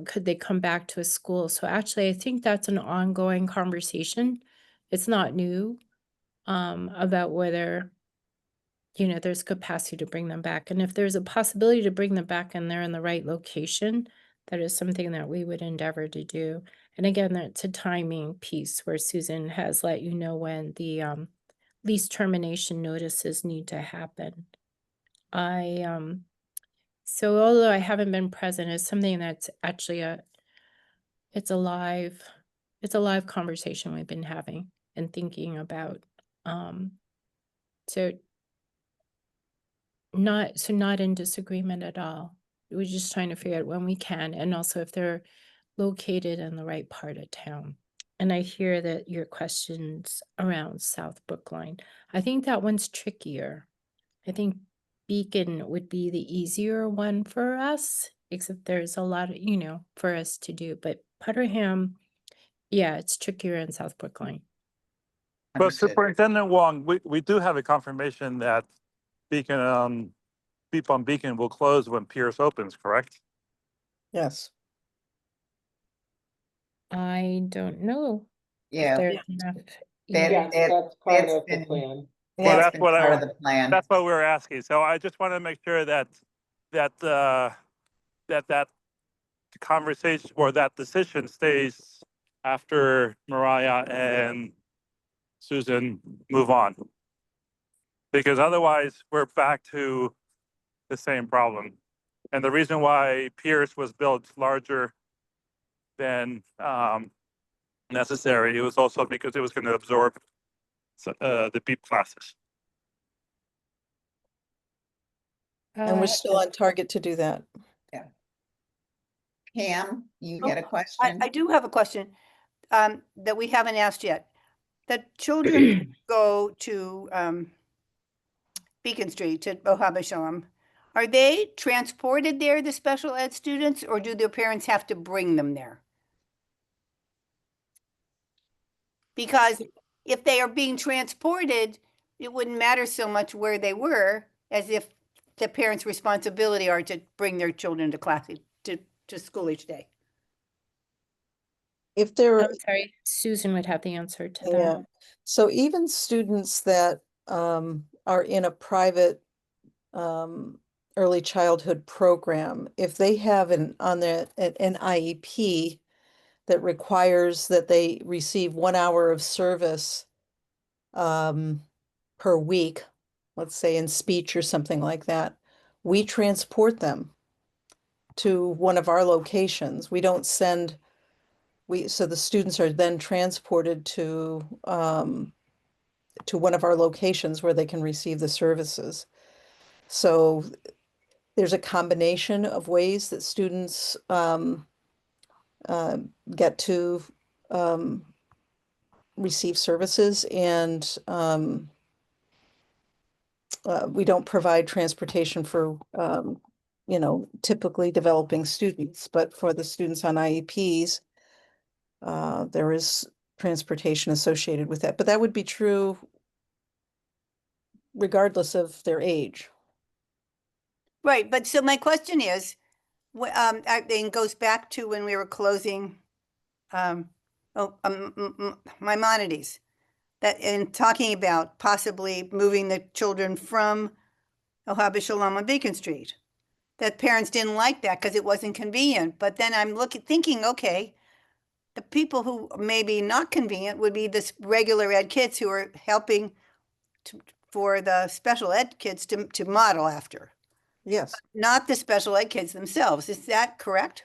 could they come back to a school? So actually, I think that's an ongoing conversation. It's not new, about whether, there's capacity to bring them back. And if there's a possibility to bring them back and they're in the right location, that is something that we would endeavor to do. And again, that's a timing piece where Susan has let you know when the lease termination notices need to happen. So although I haven't been present, it's something that's actually it's a live conversation we've been having and thinking about. So not in disagreement at all. We're just trying to figure out when we can, and also if they're located in the right part of town. And I hear that your question's around South Brookline. I think that one's trickier. I think Beacon would be the easier one for us, except there's a lot of, for us to do. But Putterham, yeah, it's trickier in South Brookline. But Understood. Superintendent Wong, we do have a confirmation that Beacon, Beep on Beacon will close when Pierce opens, correct? Yes. I don't know if Yeah, there's enough. That- Yes, that- that's part that's of the been- plan. Well, that's that's been what I part of want- the plan. That's what we were asking. So I just want to make sure that that conversation or that decision stays after Mariah and Susan move on. Because otherwise we're back to the same problem. And the reason why Pierce was built larger than necessary, it was also because it was going to absorb the BEEP classes. And we're Uh, still on target to do that. Pam, you Oh, get a question? I do have a question that we haven't asked yet. The children go to Beacon Street to Ohaba Shalom. Are they transported there, the special ed students, or do their parents have to bring them there? Because if they are being transported, it wouldn't matter so much where they were as if the parents' responsibility are to bring their children to class, to school each day. If there, I'm sorry, Susan would have the answer to that. yeah, so even students that are in a private early childhood program, if they have an IEP that requires that they receive 1 hour of service per week, let's say in speech or something like that, we transport them to one of our locations. We don't send, so the students are then transported to one of our locations where they can receive the services. So there's a combination of ways that students get to receive services, and we don't provide transportation for typically developing students, but for the students on IEPs, there is transportation associated with that. But that would be true regardless of their age. Right, but so my question is, it goes back to when we were closing Maimonides, that and talking about possibly moving the children from Ohaba Shalom on Beacon Street. That parents didn't like that because it wasn't convenient. But then I'm thinking, okay, the people who may be not convenient would be the regular ed kids who are helping for the special ed kids to model after. Yes. Not the special ed kids themselves. Is that correct?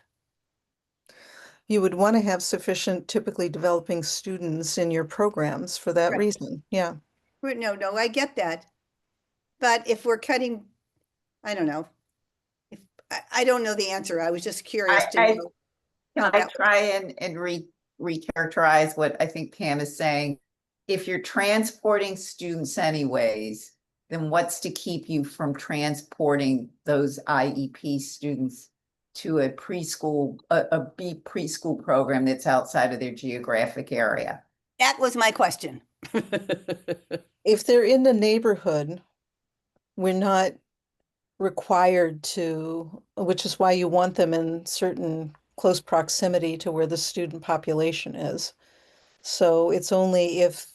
You would want to have sufficient typically developing students in your programs for that Right. reason. Yeah. No, I get that. But if we're cutting, I don't know. I don't know the answer. I was just curious to know. Can how I that- try and recharacterize what I think Pam is saying? If you're transporting students anyways, then what's to keep you from transporting those IEP students to a preschool, a B preschool program that's outside of their geographic area? That was my question. If they're in the neighborhood, we're not required to, which is why you want them in certain close proximity to where the student population is. So it's only if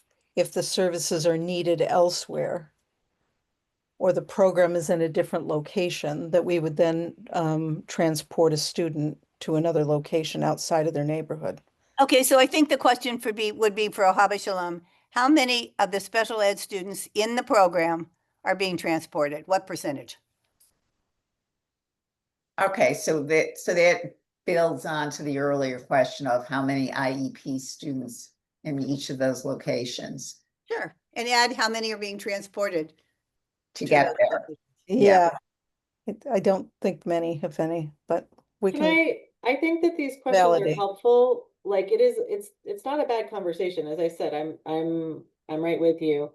the services are needed elsewhere or the program is in a different location that we would then transport a student to another location outside of their neighborhood. Okay, so I think the question would be for Ohaba Shalom. How many of the special ed students in the program are being transported? What percentage? Okay, so that builds on to the earlier question of how many IEP students in each of those locations Sure. And add how many are being transported to to get those there. locations. Yeah. I don't think many, if any, but we Can can, I I think that these questions are Validate. helpful. Like it's not a bad conversation. As I said, I'm right with you.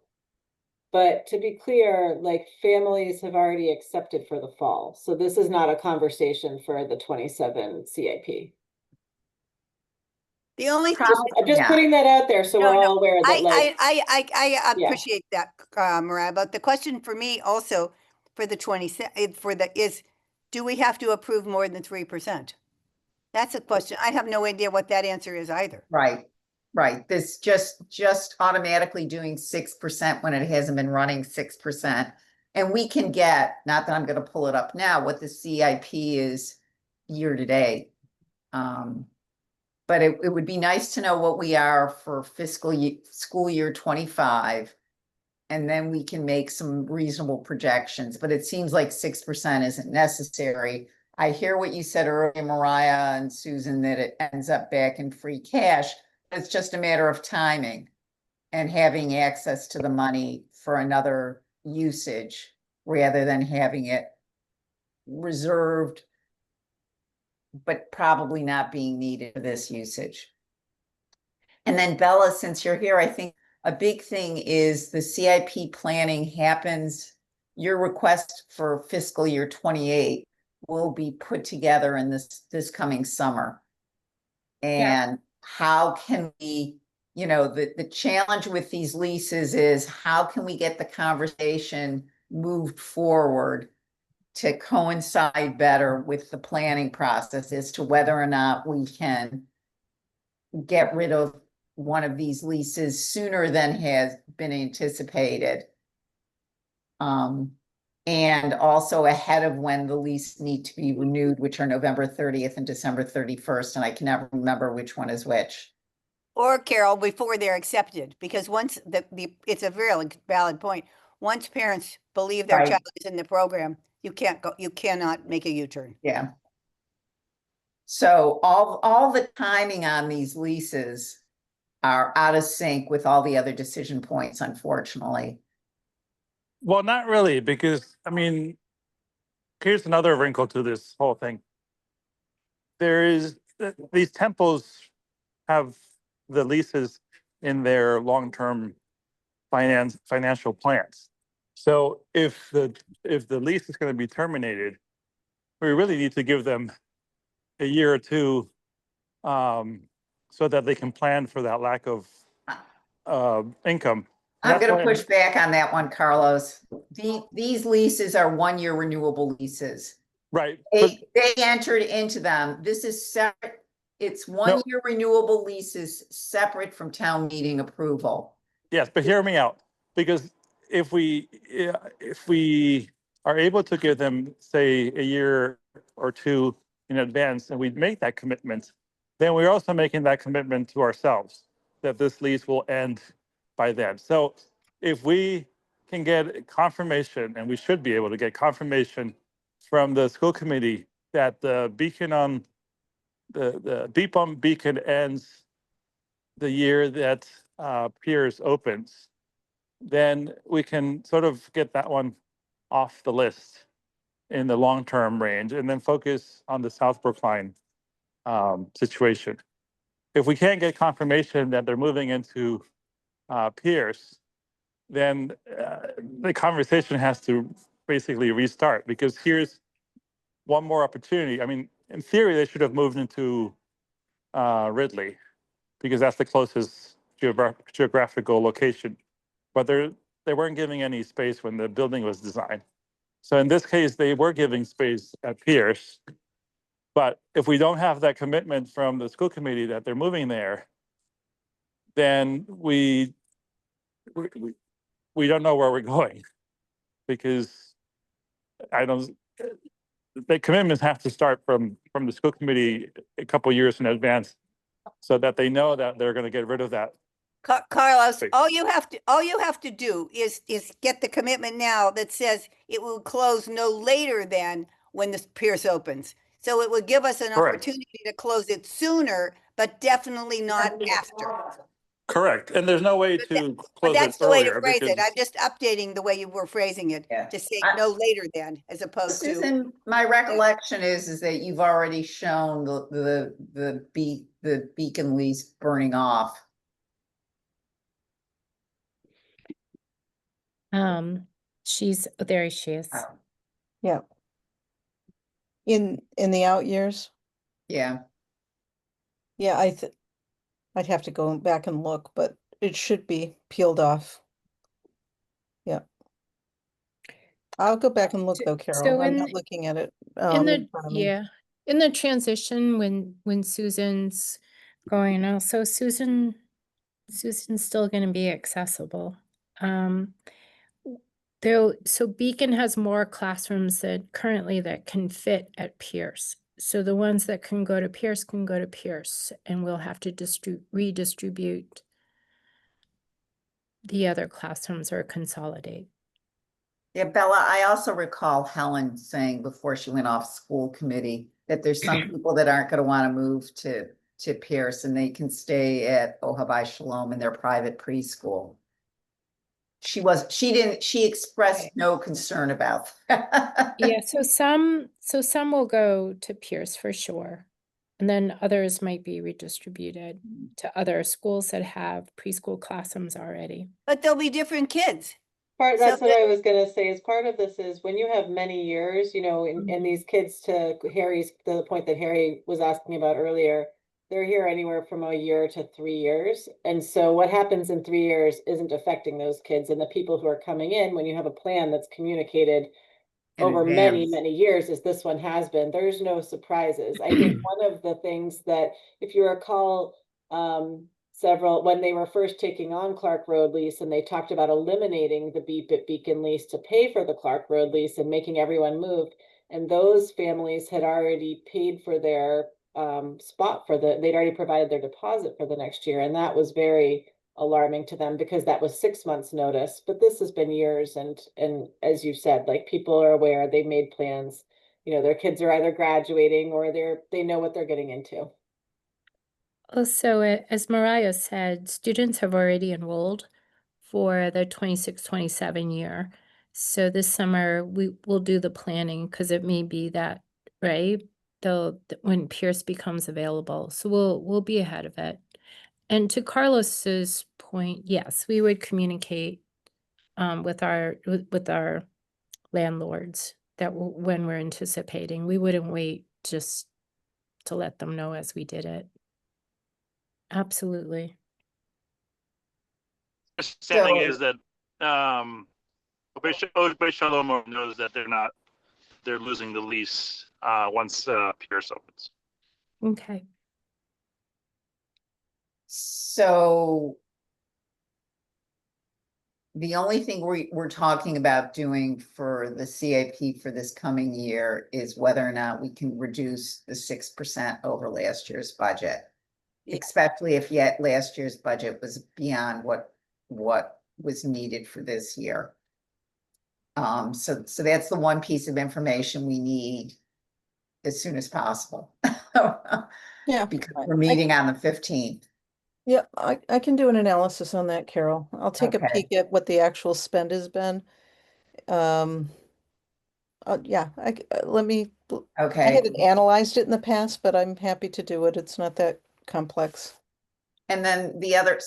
But to be clear, like families have already accepted for the fall. So this is not a conversation for the 27 CIP. The only thing. I'm just Yeah. putting that out there so we're No, all aware that like, I Yeah. appreciate that, Mariah, but the question for me also for the is, do we have to approve more than 3%? That's a question. I have no idea what that answer is either. Right, right. This just automatically doing 6% when it hasn't been running 6%. And we can get, not that I'm gonna pull it up now, what the CIP is year to date. But it would be nice to know what we are for school year 25. And then we can make some reasonable projections, but it seems like 6% isn't necessary. I hear what you said earlier, Mariah and Susan, that it ends up back in free cash. It's just a matter of timing and having access to the money for another usage rather than having it reserved, but probably not being needed for this usage. And then Bella, since you're here, I think a big thing is the CIP planning happens. Your request for fiscal year 28 will be put together in this coming summer. And how can we, the challenge with these leases is how can we get the conversation moved forward to coincide better with the planning process as to whether or not we can get rid of one of these leases sooner than has been anticipated. And also ahead of when the lease need to be renewed, which are November 30th and December 31st, and I can never remember which one is which. Or Carol, before they're accepted, because once it's a very valid point. Once parents believe their Right. child is in the program, you cannot make a U-turn. Yeah. So all the timing on these leases are out of sync with all the other decision points, unfortunately. Well, not really, because I mean, here's another wrinkle to this whole thing. These temples have the leases in their long-term financial plans. So if the lease is going to be terminated, we really need to give them a year or two so that they can plan for that lack of income. I'm That's going why to push back on that one, Carlos. These leases are 1-year renewable leases. Right. They entered into them. This is separate. It's 1-year renewable leases separate from town meeting approval. Yes, but hear me out, because if we are able to give them, say, a year or two in advance, and we make that commitment, then we're also making that commitment to ourselves that this lease will end by then. So if we can get confirmation, and we should be able to get confirmation from the school committee that the beacon on the beep bump beacon ends the year that Piers opens, then we can sort of get that one off the list in the long-term range and then focus on the South Brookline situation. If we can't get confirmation that they're moving into Pierce, then the conversation has to basically restart, because here's one more opportunity. I mean, in theory, they should have moved into Ridley, because that's the closest geographical location. But they weren't giving any space when the building was designed. So in this case, they were giving space at Pierce. But if we don't have that commitment from the school committee that they're moving there, then we don't know where we're going, because the commitments have to start from the school committee a couple of years in advance, so that they know that they're going to get rid of that. Carlos, Please. all you have to do is get the commitment now that says it will close no later than when the Pierce opens. So it would give us an Correct. opportunity to close it sooner, but definitely not after. Correct. And there's no way But to But close it that's the way to earlier phrase it. because I'm just updating the way you were phrasing it Yeah. to say I- no later than, as opposed to. Susan, my recollection is that you've already shown the beacon lease burning off. There she is. Oh, Yeah. In the out years? yeah, Yeah, I'd have to go back and look, but it should be peeled off. Yeah. I'll go back and look So- though, so Carol. I'm in- not looking at it. In in the, front of me. yeah, in the transition when Susan's going, also Susan's still gonna be accessible. So Beacon has more classrooms that currently that can fit at Pierce. So the ones that can go to Pierce can go to Pierce, and we'll have to redistribute the other classrooms or consolidate. yeah, Bella, I also recall Helen saying before she went off school committee that there's some people that aren't gonna wanna move to Pierce and they can stay at Ojai Shalom in their private preschool. She expressed no concern about that. Yeah, so some will go to Pierce for sure. And then others might be redistributed to other schools that have preschool classrooms already. But there'll be different kids. So That's what I was gonna say, is part of this is when you have many years, you know, and these kids, to the point that Harry was asking about earlier, they're here anywhere from a year to 3 years. And so what happens in 3 years isn't affecting those kids and the people who are coming in. When you have a plan that's communicated In over many, advance. many years, as this one has been, there's no surprises. I think one of the things that, if you recall, when they were first taking on Clark Road lease and they talked about eliminating the Beep at Beacon lease to pay for the Clark Road lease and making everyone move. And those families had already paid for their they'd already provided their deposit for the next year. And that was very alarming to them because that was 6 months notice. But this has been years. And as you said, like, people are aware, they've made plans, you know, their kids are either graduating or they know what they're getting into. Also, as Mariah said, students have already enrolled for the 26-27 year. So this summer we will do the planning because it may be that, right? When Pierce becomes available. So we'll be ahead of it. And to Carlos's point, yes, we would communicate with our landlords that when we're anticipating, we wouldn't wait just to let them know as we did it. Absolutely. understanding So- is that Ojai Shalom knows that they're losing the lease once Pierce opens. Okay. So the only thing we're talking about doing for the CIP for this coming year is whether or not we can reduce the 6% over last year's budget. Yeah. Especially if yet last year's budget was beyond what was needed for this year. So that's the one piece of information we need as soon as possible. Yeah. Because we're meeting on the 15th. Yeah, I can do an analysis on that, Carol. I'll take a Okay. peek at what the actual spend has been. Yeah, let me, I Okay. haven't analyzed it in the past, but I'm happy to do it. It's not that complex. And then the other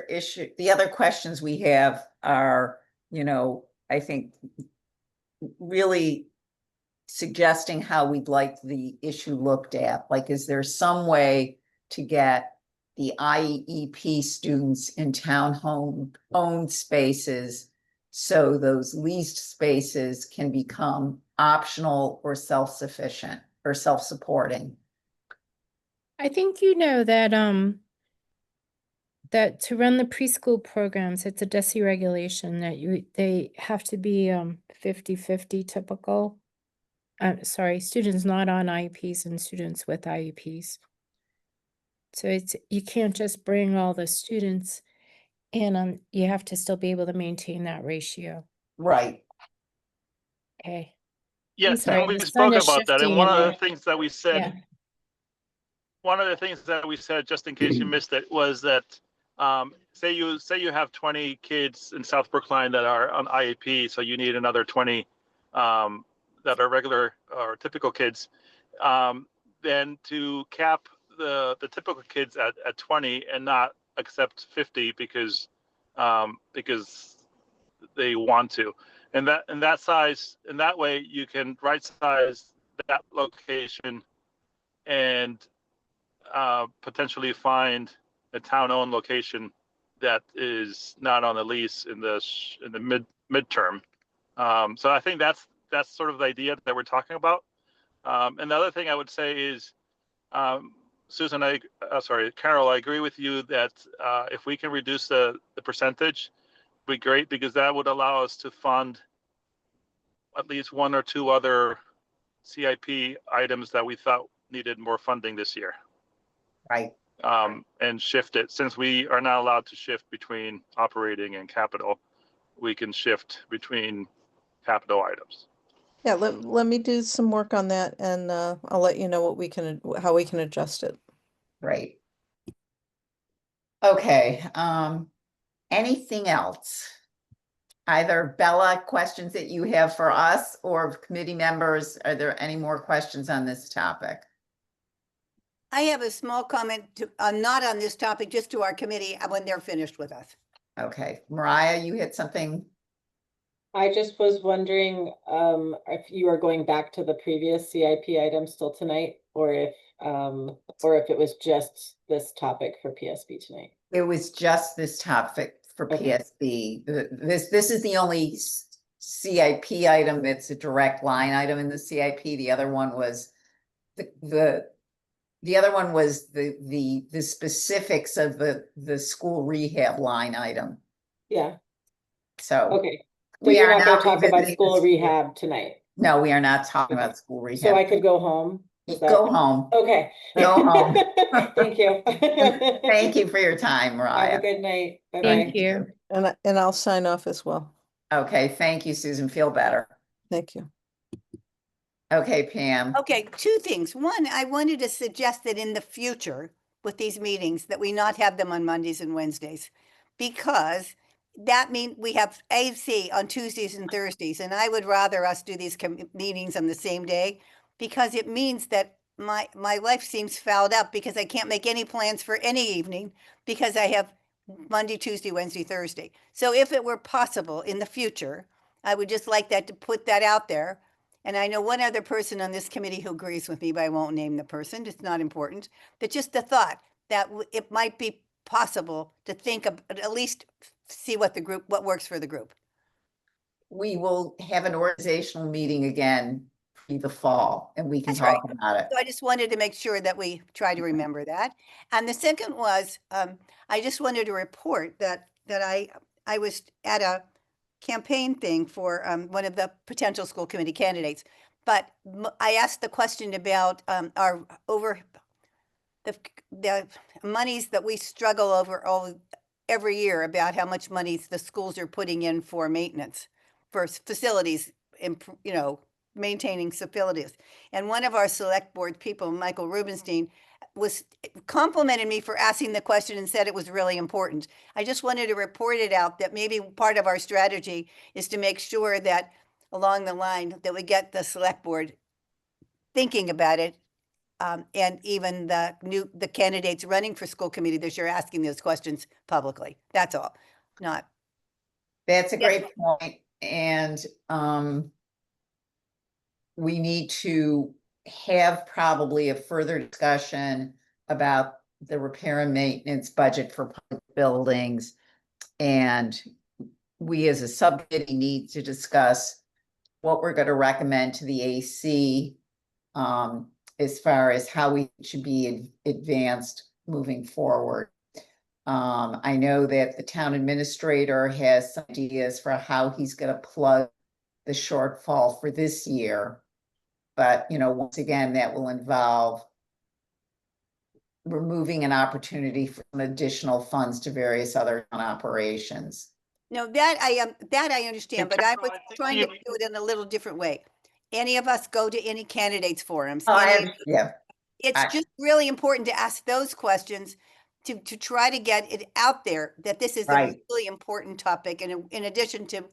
issue, the other questions we have are, I think really suggesting how we'd like the issue looked at. Like, is there some way to get the IEP students in owned spaces so those leased spaces can become optional or self-sufficient or self-supporting? I think that to run the preschool programs, it's a DESI regulation that they have to be 50-50 typical. Sorry, students not on IEPs and students with IEPs. So you can't just bring all the students in, you have to still be able to maintain that ratio. Right. Okay. Yes, sorry, and we the spoke sun is about that. And shifting one in of the there. things that we said, Yeah. one of the things that we said, just in case you missed it, was that say you have 20 kids in South Brookline that are on IEP, so you need another 20 that are regular or typical kids. Then to cap the typical kids at 20 and not accept 50 because they want to, and that way you can right size that location and potentially find a town-owned location that is not on the lease in the midterm. So I think that's sort of the idea that we're talking about. And the other thing I would say is, Susan, Carol, I agree with you that if we can reduce the percentage, it'd be great, because that would allow us to fund at least one or two other CIP items that we thought needed more funding this year. Right. And shift it, since we are not allowed to shift between operating and capital, we can shift between capital items. Yeah, let me do some work on that, and I'll let you know how we can adjust it. Right. Okay, anything else? Either Bella, questions that you have for us, or committee members, are there any more questions on this topic? I have a small comment not on this topic, just to our committee when they're finished with us. Okay, Mariah, you had something? I just was wondering, if you are going back to the previous CIP item still tonight, or if it was just this topic for PSB tonight. It was just this topic for Okay. PSB. This is the only CIP item that's a direct line item in the CIP. The other one was the other one was the specifics of the school rehab line item. Yeah, So okay. So we you're are not gonna now talk about revisiting school this. rehab tonight? No, we are not talking Okay. about school rehab. So I could go home? Is that- Go home. Okay. Go home. Thank you. Thank you for your time, Have a Mariah. good night. Bye-bye. Thank you. And I'll sign off as well. Okay, thank you, Susan. Feel better. Thank you. Okay, Pam. Okay, two things. One, I wanted to suggest that in the future with these meetings, that we not have them on Mondays and Wednesdays, because that means we have AC on Tuesdays and Thursdays, and I would rather us do these meetings on the same day, because it means that my life seems fouled up, because I can't make any plans for any evening, because I have Monday, Tuesday, Wednesday, Thursday. So if it were possible in the future, I would just like that to put that out there. And I know one other person on this committee who agrees with me, but I won't name the person, it's not important. But just the thought that it might be possible to think of, at least see what works for the group. We will have an organizational meeting again in the fall, and we can That's right. talk about it. So I just wanted to make sure that we try to remember that. And the second was, I just wanted to report that I was at a campaign thing for one of the potential school committee candidates. But I asked the question about the monies that we struggle over every year, about how much money the schools are putting in for maintenance, for facilities, maintaining facilities. And one of our select board people, Michael Rubenstein, complimented me for asking the question and said it was really important. I just wanted to report it out, that maybe part of our strategy is to make sure that along the line that we get the select board thinking about it. And even the candidates running for school committee this year asking those questions publicly. That's all. That's a great point. And we need to have probably a further discussion about the repair and maintenance budget for public buildings. And we as a subcommittee need to discuss what we're going to recommend to the AC as far as how we should be advanced moving forward. I know that the town administrator has some ideas for how he's going to plug the shortfall for this year. But, once again, that will involve removing an opportunity for some additional funds to various other operations. No, that I understand, but I was trying to do it in a little different way. Any of us go to any candidates forums. Yeah. It's just really important to ask those questions, to try to get it out there that this is a Right. really important topic, and in addition to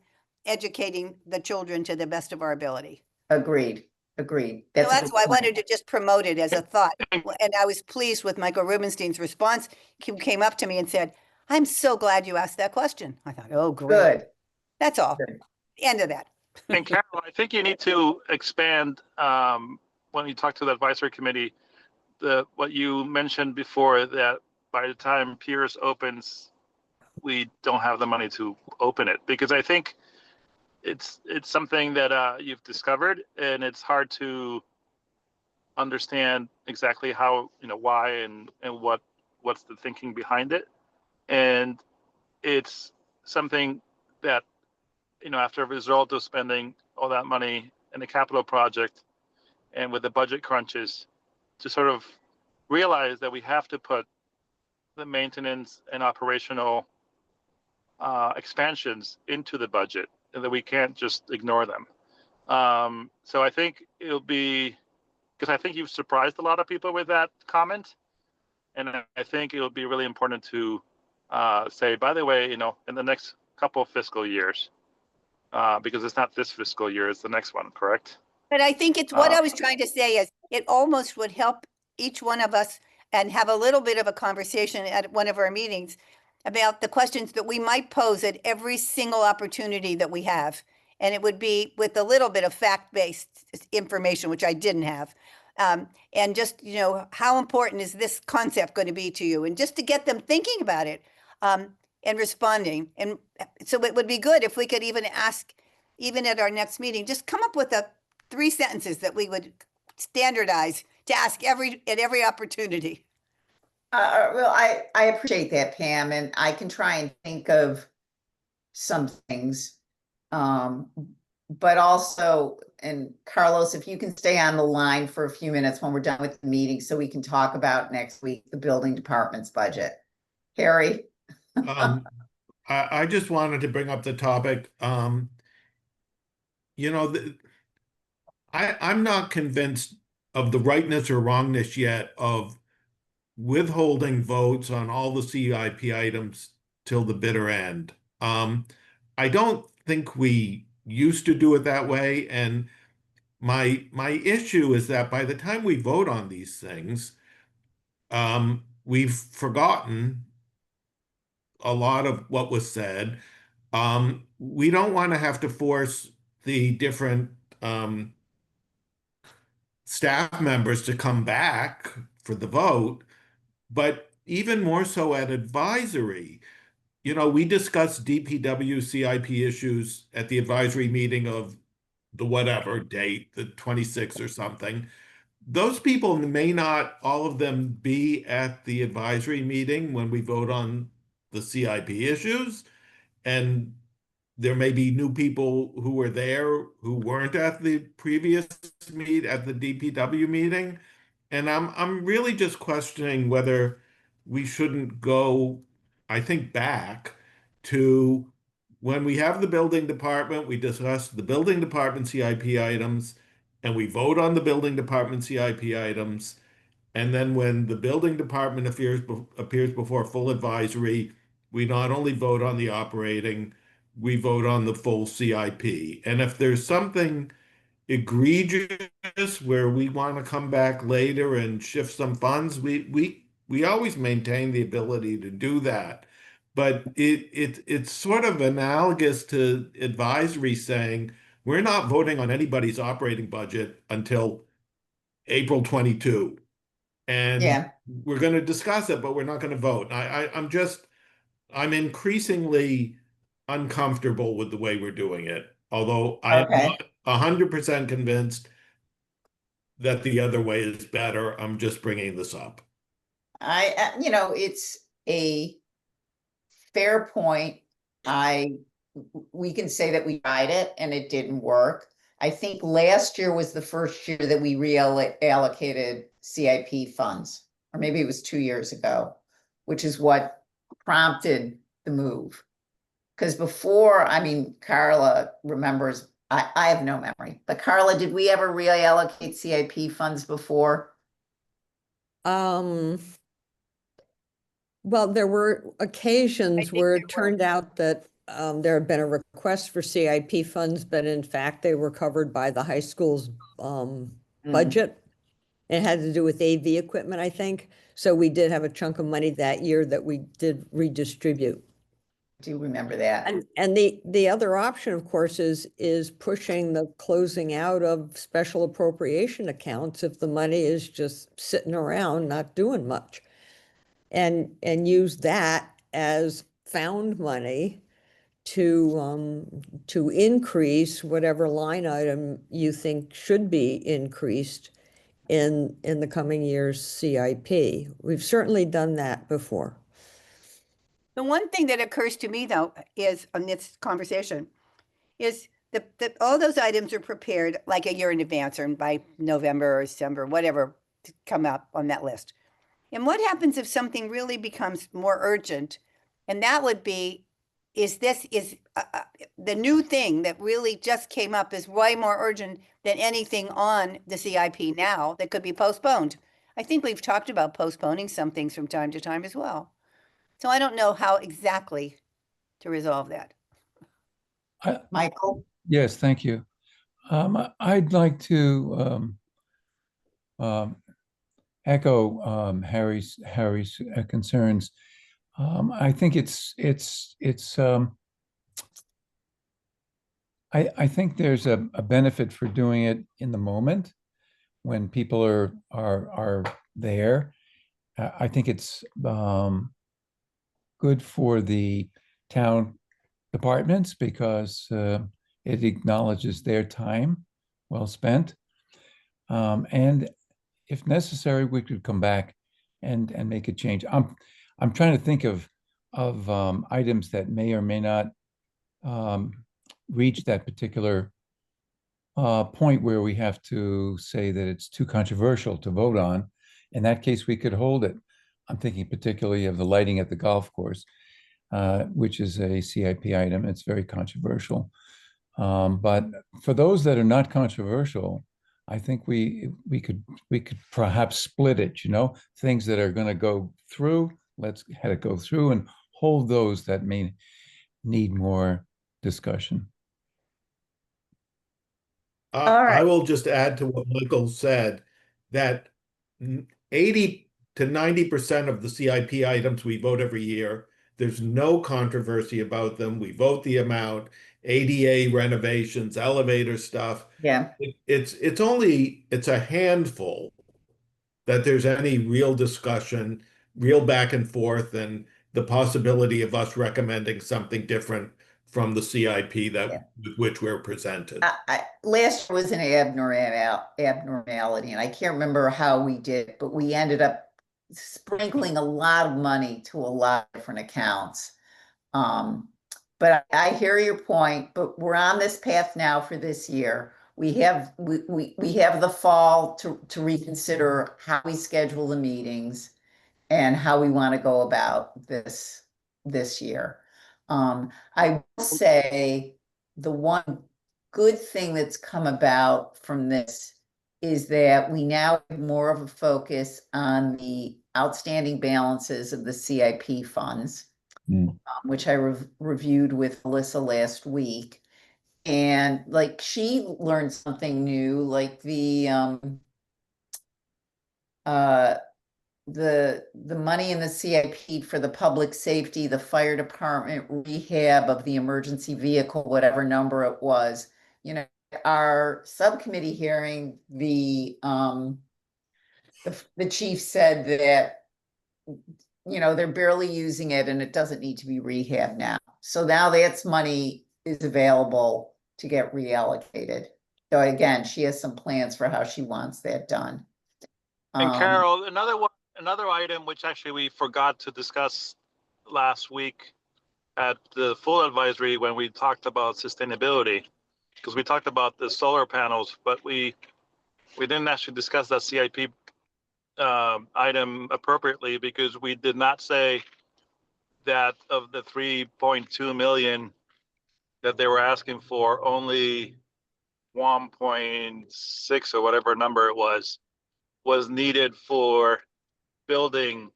educating the children to the best of our ability. Agreed, agreed. So a that's good why I point. wanted to just promote it as a thought. And I was pleased with Michael Rubenstein's response. He came up to me and said, I'm so glad you asked that question. I thought, oh, great. Good. That's all. Good. End of that. And Carol, I think you need to expand when you talk to the advisory committee, what you mentioned before, that by the time Pierce opens, we don't have the money to open it, because I think it's something that you've discovered, and it's hard to understand exactly how, why and what's the thinking behind it. And it's something that, after a result of spending all that money in a capital project and with the budget crunches, to sort of realize that we have to put the maintenance and operational expansions into the budget, and that we can't just ignore them. So I think it'll be, because I think you've surprised a lot of people with that comment, and I think it'll be really important to say, by the way, in the next couple of fiscal years, because it's not this fiscal year, it's the next one, correct? But I think it's what I was trying to say is it almost would help each one of us and have a little bit of a conversation at one of our meetings about the questions that we might pose at every single opportunity that we have. And it would be with a little bit of fact-based information, which I didn't have. And just, how important is this concept going to be to you? And just to get them thinking about it and responding. And so it would be good if we could even ask, even at our next meeting, just come up with 3 sentences that we would standardize to ask at every opportunity. Well, I appreciate that, Pam, and I can try and think of some things. But also, and Carlos, if you can stay on the line for a few minutes when we're done with the meeting, so we can talk about next week, the building department's budget. Harry? I just wanted to bring up the topic. I'm not convinced of the rightness or wrongness yet of withholding votes on all the CIP items till the bitter end. I don't think we used to do it that way, and my issue is that by the time we vote on these things, we've forgotten a lot of what was said. We don't want to have to force the different staff members to come back for the vote, but even more so at advisory. We discussed DPW CIP issues at the advisory meeting of the whatever date, the 26th or something. Those people may not, all of them, be at the advisory meeting when we vote on the CIP issues. And there may be new people who were there who weren't at the previous at the DPW meeting. And I'm really just questioning whether we shouldn't go, I think, back to when we have the building department, we discuss the building department CIP items, and we vote on the building department CIP items. And then when the building department appears before full advisory, we not only vote on the operating, we vote on the full CIP. And if there's something egregious where we want to come back later and shift some funds, we always maintain the ability to do that. But it's sort of analogous to advisory saying we're not voting on anybody's operating budget until April 22. And Yeah. we're going to discuss it, but we're not going to vote. I'm increasingly uncomfortable with the way we're doing it, although I am Okay. not 100% convinced that the other way is better. I'm just bringing this up. It's a fair point. We can say that we tried it and it didn't work. I think last year was the first year that we reallocated CIP funds, or maybe it was 2 years ago, which is what prompted the move. Because before, Carla remembers, I have no memory, but Carla, did we ever reallocate CIP funds before? Well, there were occasions think where there it were. turned out that there had been a request for CIP funds, but in fact, they were covered by the high school's budget. It had to do with AV equipment, I think. So we did have a chunk of money that year that we did redistribute. Do you remember that? And the other option, of course, is pushing the closing out of special appropriation accounts if the money is just sitting around, not doing much. And use that as found money to increase whatever line item you think should be increased in the coming year's CIP. We've certainly done that before. The one thing that occurs to me though is on this conversation is that all those items are prepared like a year in advance or by November or December, whatever, to come up on that list. And what happens if something really becomes more urgent? And that would be, is the new thing that really just came up is way more urgent than anything on the CIP now that could be postponed. I think we've talked about postponing some things from time to time as well. So I don't know how exactly to resolve that. Michael? Yes, thank you. I'd like to echo Harry's concerns. I think I think there's a benefit for doing it in the moment when people are there. I think it's good for the town departments because it acknowledges their time well spent. And if necessary, we could come back and make a change. I'm trying to think of items that may or may not reach that particular point where we have to say that it's too controversial to vote on. In that case, we could hold it. I'm thinking particularly of the lighting at the golf course, which is a CIP item. It's very controversial. But for those that are not controversial, I think we could perhaps split it, things that are going to go through, let's have it go through, and hold those that may need more discussion. All right. I will just add to what Michael said, that 80 to 90% of the CIP items we vote every year, there's no controversy about them. We vote the amount, ADA renovations, elevator stuff. Yeah. It's a handful that there's any real discussion, real back and forth, and the possibility of us recommending something different from the CIP with which we're presented. Last year was an abnormality, and I can't remember how we did, but we ended up sprinkling a lot of money to a lot of different accounts. But I hear your point, but we're on this path now for this year. We have the fall to reconsider how we schedule the meetings and how we want to go about this year. I will say the one good thing that's come about from this is that we now have more of a focus on the outstanding balances of the CIP funds, which I reviewed with Melissa last week. And like she learned something new, like the money in the CIP for the public safety, the fire department rehab of the emergency vehicle, whatever number it was. Our subcommittee hearing, the chief said that they're barely using it and it doesn't need to be rehabbed now. So now that's money is available to get reallocated. So again, she has some plans for how she wants that done. And Carol, another item which actually we forgot to discuss last week at the full advisory when we talked about sustainability, because we talked about the solar panels, but we didn't actually discuss that CIP item appropriately, because we did not say that of the 3.2 million that they were asking for, only 1.6 or whatever number it was needed for building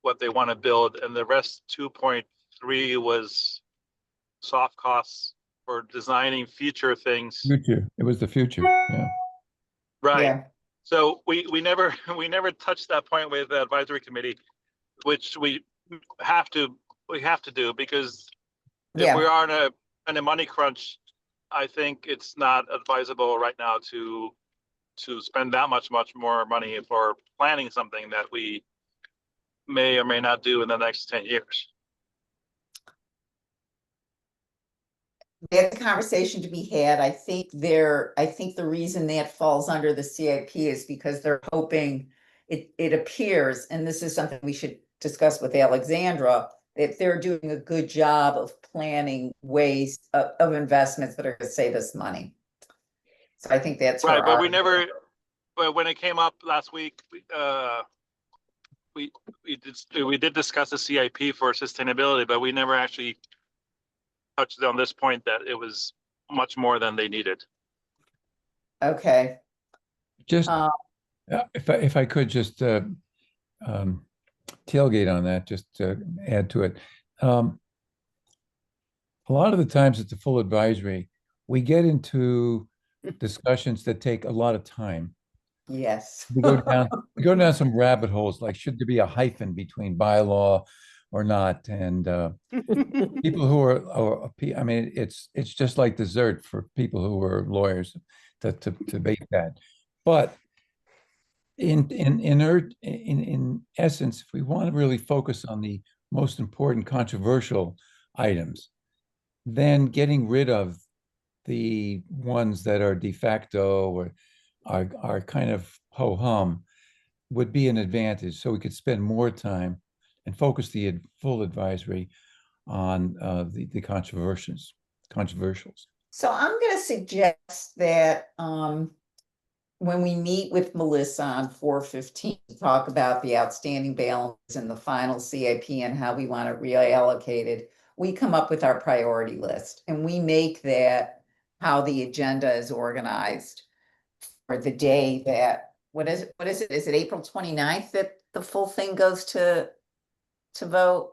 what they want to build, and the rest 2.3 was soft costs for designing future things. Future, it was the future, yeah. Right. Yeah. So we never we never touched that point with the advisory committee, which we have to do, because if we Yeah, are in a money crunch, I think it's not advisable right now to spend that much more money for planning something that we may or may not do in the next 10 years. there's a conversation to be had. I think the reason that falls under the CIP is because they're hoping, it appears, and this is something we should discuss with Alexandra, that they're doing a good job of planning ways of investments that are gonna save us money. So I think that's Right, where but our. we never, but when it came up last week, we did discuss the CIP for sustainability, but we never actually touched on this point that it was much more than they needed. Okay, Just, uh, if I could just tailgate on that, just to add to it. A lot of the times at the full advisory, we get into discussions that take a lot of time. yes. We go down some rabbit holes, like should there be a hyphen between bylaw or not? And people who are, I mean, it's just like dessert for people who are lawyers to debate that. But in essence, if we want to really focus on the most important controversial items, then getting rid of the ones that are de facto or are kind of ho-hum would be an advantage. So we could spend more time and focus the full advisory on the controversials. So I'm gonna suggest that when we meet with Melissa on 4/15 to talk about the outstanding balance in the final CIP and how we want it reallocated, we come up with our priority list and we make that how the agenda is organized for the day that, what is it? Is it April 29th that the full thing goes to vote?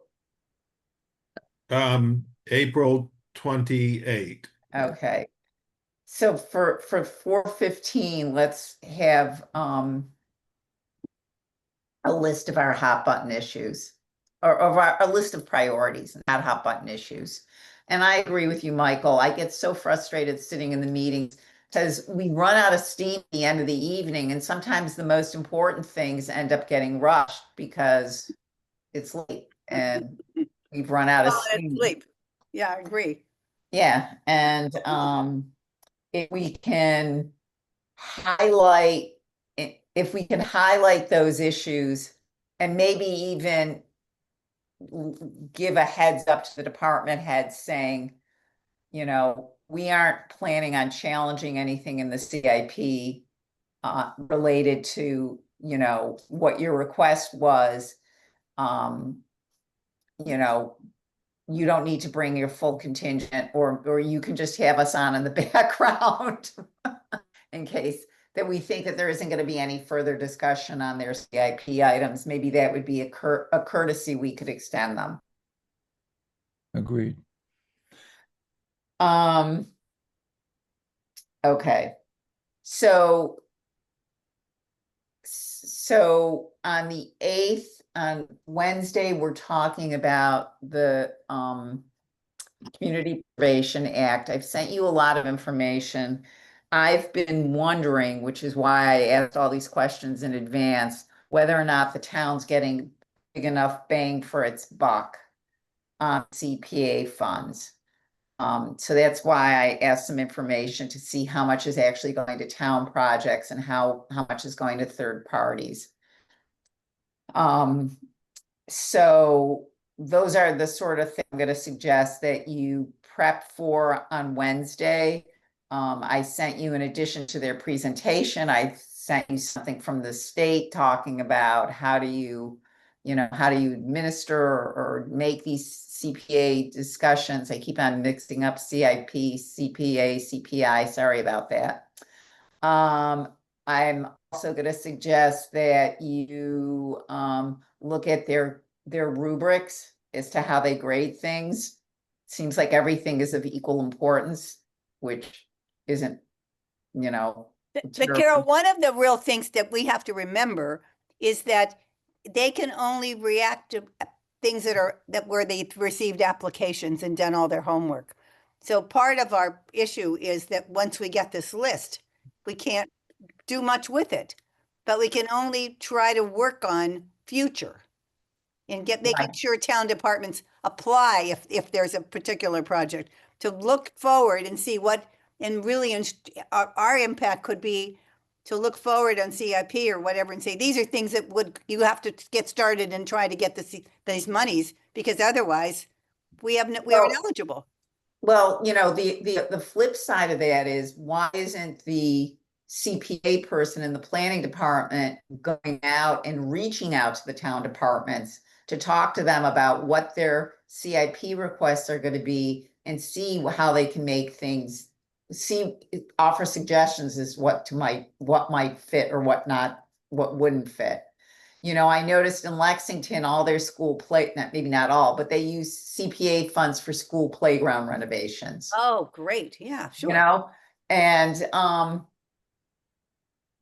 April 28. Okay. So for 4/15, let's have a list of our hot button issues. Or of a list of priorities, not hot button issues. And I agree with you, Michael. I get so frustrated sitting in the meetings because we run out of steam at the end of the evening, and sometimes the most important things end up getting rushed because it's late and we've run out of steam. Sleep. Yeah, I agree. Yeah, and if we can highlight, if we can highlight those issues and maybe even give a heads up to the department heads saying, you know, we aren't planning on challenging anything in the CIP related to, you know, what your request was. You know, you don't need to bring your full contingent, or you can just have us on in the background in case that we think that there isn't going to be any further discussion on their CIP items. Maybe that would be a courtesy we could extend them. Agreed. Okay. So on the 8th, on Wednesday, we're talking about the Community Preservation Act. I've sent you a lot of information. I've been wondering, which is why I asked all these questions in advance, whether or not the town's getting big enough bang for its buck on CPA funds. So that's why I asked some information to see how much is actually going to town projects and how much is going to third parties. So those are the sort of thing I'm going to suggest that you prep for on Wednesday. I sent you, in addition to their presentation, I sent you something from the state talking about how do you administer or make these CPA discussions. I keep on mixing up CIP, CPA, CPI. Sorry about that. I'm also going to suggest that you look at their their rubrics as to how they grade things. Seems like everything is of equal importance, which isn't, you know. But terribly- Carol, one of the real things that we have to remember is that they can only react to things where they've received applications and done all their homework. So part of our issue is that once we get this list, we can't do much with it, but we can only try to work on future and making Right. sure town departments apply if there's a particular project, to look forward and see what, and really our impact could be to look forward on CIP or whatever and say, these are things that you have to get started and try to get these monies, because otherwise we aren't eligible. Well, you know, the flip side of that is, why isn't the CPA person in the planning department going out and reaching out to the town departments to talk to them about what their CIP requests are going to be, and see how they can make things, offer suggestions as what might fit or what not, what wouldn't fit. You know, I noticed in Lexington, all their maybe not all, but they use CPA funds for school playground renovations. Oh, great. Yeah, sure. You know, and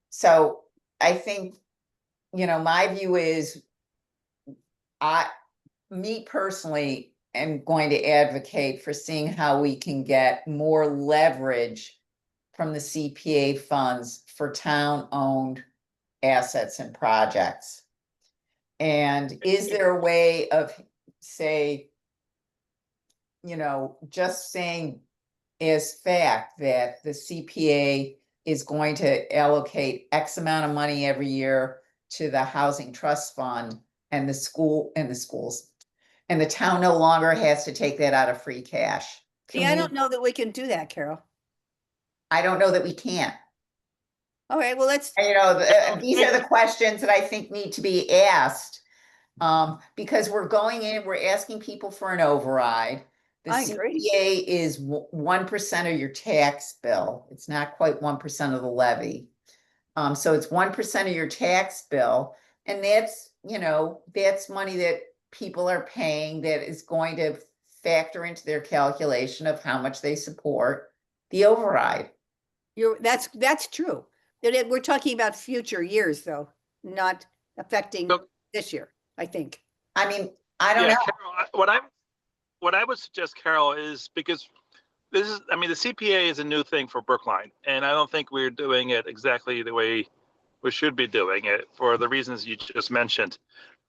so I think, you know, my view is, me personally am going to advocate for seeing how we can get more leverage from the CPA funds for town-owned assets and projects. And is there a way of, say, you know, just saying as fact that the CPA is going to allocate X amount of money every year to the housing trust fund, and the schools, and the town no longer has to take that out of free cash? See, I don't know that we can do that, Carol. I don't know that we can't. All right, well, let's, And, you know, these are the questions that I think need to be asked. Because we're going in, we're asking people for an override. The I agree. CPA is 1% of your tax bill. It's not quite 1% of the levy. So it's 1% of your tax bill, and that's, you know, that's money that people are paying that is going to factor into their calculation of how much they support the override. that's true. We're talking about future years, though, not affecting So- this year, I think. I mean, I don't know. Carol, what I would suggest, Carol, is because I mean, the CPA is a new thing for Brookline, and I don't think we're doing it exactly the way we should be doing it for the reasons you just mentioned.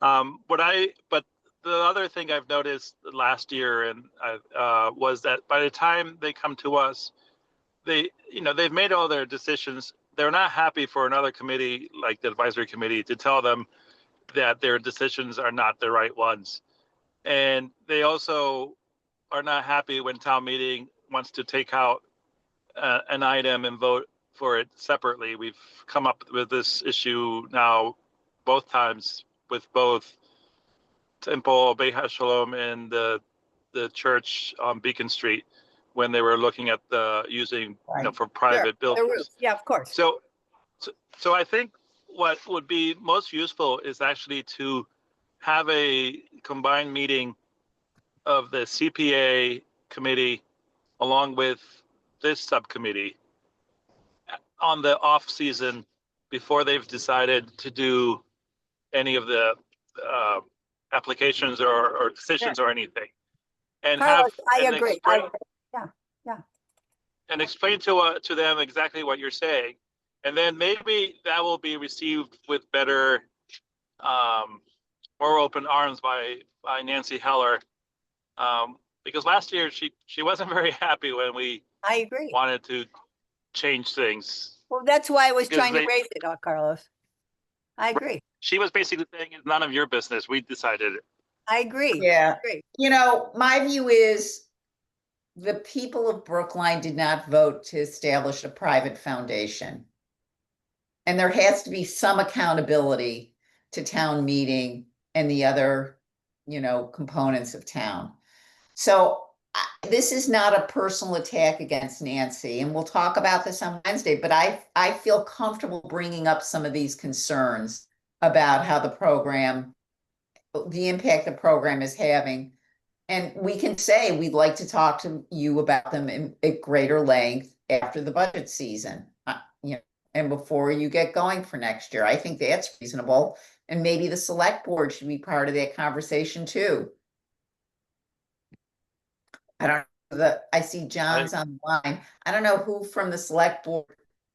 But the other thing I've noticed last year was that by the time they come to us, they've made all their decisions. They're not happy for another committee like the advisory committee to tell them that their decisions are not the right ones. And they also are not happy when town meeting wants to take out an item and vote for it separately. We've come up with this issue now both times with both Temple Beit Shalom and the church on Beacon Street, when they were looking at using for private buildings. Yeah, of course. So I think what would be most useful is actually to have a combined meeting of the CPA committee along with this subcommittee on the off season before they've decided to do any of the applications or decisions or anything. And Carlos, I and agree. and explain to them exactly what you're saying. And then maybe that will be received with better, more open arms by Nancy Heller. Because last year she wasn't very happy when we I agree. wanted to change things. Well, that's why I was Because trying to raise it, Carlos. I agree. She was basically saying it's none of your business. We decided it. I agree. Yeah. Agree. You know, my view is the people of Brookline did not vote to establish a private foundation. And there has to be some accountability to town meeting and the other, you know, components of town. So this is not a personal attack against Nancy, and we'll talk about this on Wednesday, but I feel comfortable bringing up some of these concerns about how the program the impact the program is having. And we can say we'd like to talk to you about them at greater length after the budget season. And before you get going for next year. I think that's reasonable. And maybe the select board should be part of that conversation too. I don't know, I see John's on the line. I don't know who from the select board,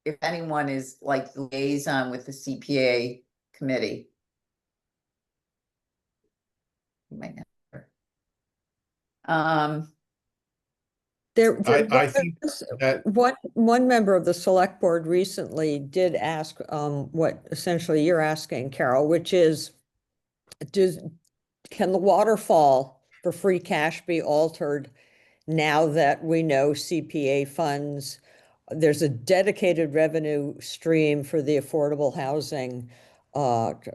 if anyone is like the liaison with the CPA committee. You might not. I think that one member of the select board recently did ask what essentially you're asking, Carol, which is, can the waterfall for free cash be altered now that we know CPA funds? There's a dedicated revenue stream for the affordable housing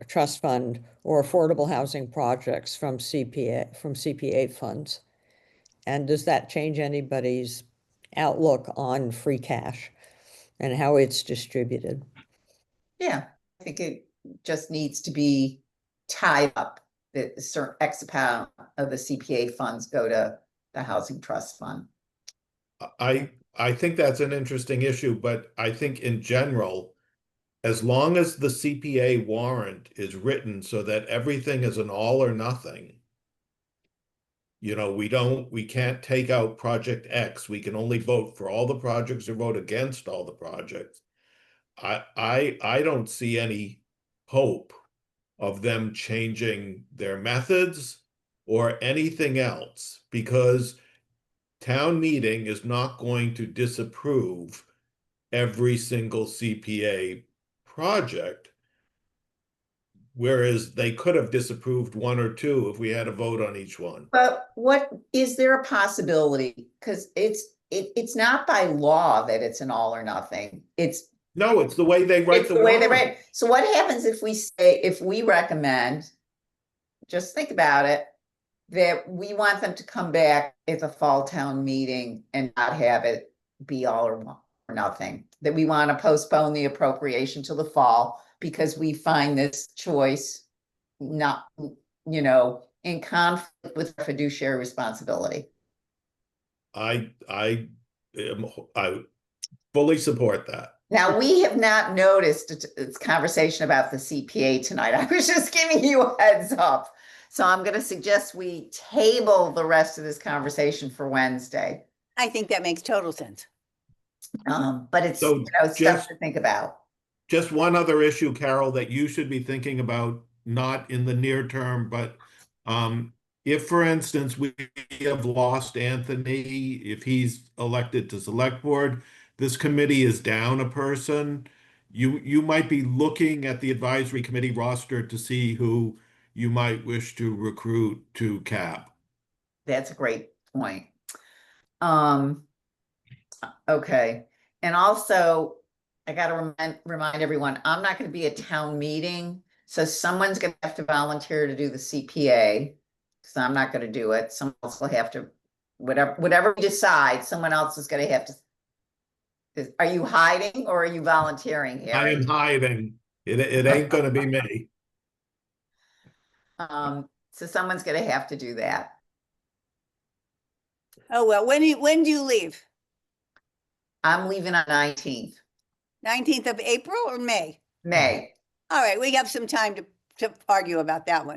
trust fund or affordable housing projects from CPA funds. And does that change anybody's outlook on free cash and how it's distributed? Yeah, I think it just needs to be tied up that a certain X amount of the CPA funds go to the housing trust fund. I think that's an interesting issue, but I think in general, as long as the CPA warrant is written so that everything is an all or nothing, we can't take out project X. We can only vote for all the projects or vote against all the projects. I don't see any hope of them changing their methods or anything else, because town meeting is not going to disapprove every single CPA project. Whereas they could have disapproved one or two if we had a vote on each one. But is there a possibility? Because it's not by law that it's an all or nothing. No, it's the way they write It's the way they warrant. write. So what happens if we recommend, just think about it, that we want them to come back at the fall town meeting and not have it be all or nothing, that we want to postpone the appropriation till the fall because we find this choice not, in conflict with fiduciary responsibility. I fully support that. Now, we have not noticed it's conversation about the CPA tonight. I was just giving you a heads up. So I'm going to suggest we table the rest of this conversation for Wednesday. I think that makes total sense. But it's, So stuff to think about. Just one other issue, Carol, that you should be thinking about, not in the near term, but if, for instance, we have lost Anthony, if he's elected to select board, this committee is down a person, you might be looking at the advisory committee roster to see who you might wish to recruit to CAP. That's a great point. Okay. And also, I got to remind everyone, I'm not going to be at town meeting. So someone's going to have to volunteer to do the CPA. So I'm not going to do it. Someone else will have to, whatever we decide, someone else is going to have to. Are you hiding or are you volunteering, Harry? I am hiding. It ain't going to be me. So someone's going to have to do that. Oh, well, when do you leave? I'm leaving on 19th. 19th of April or May? May. All right, we have some time to argue about that one.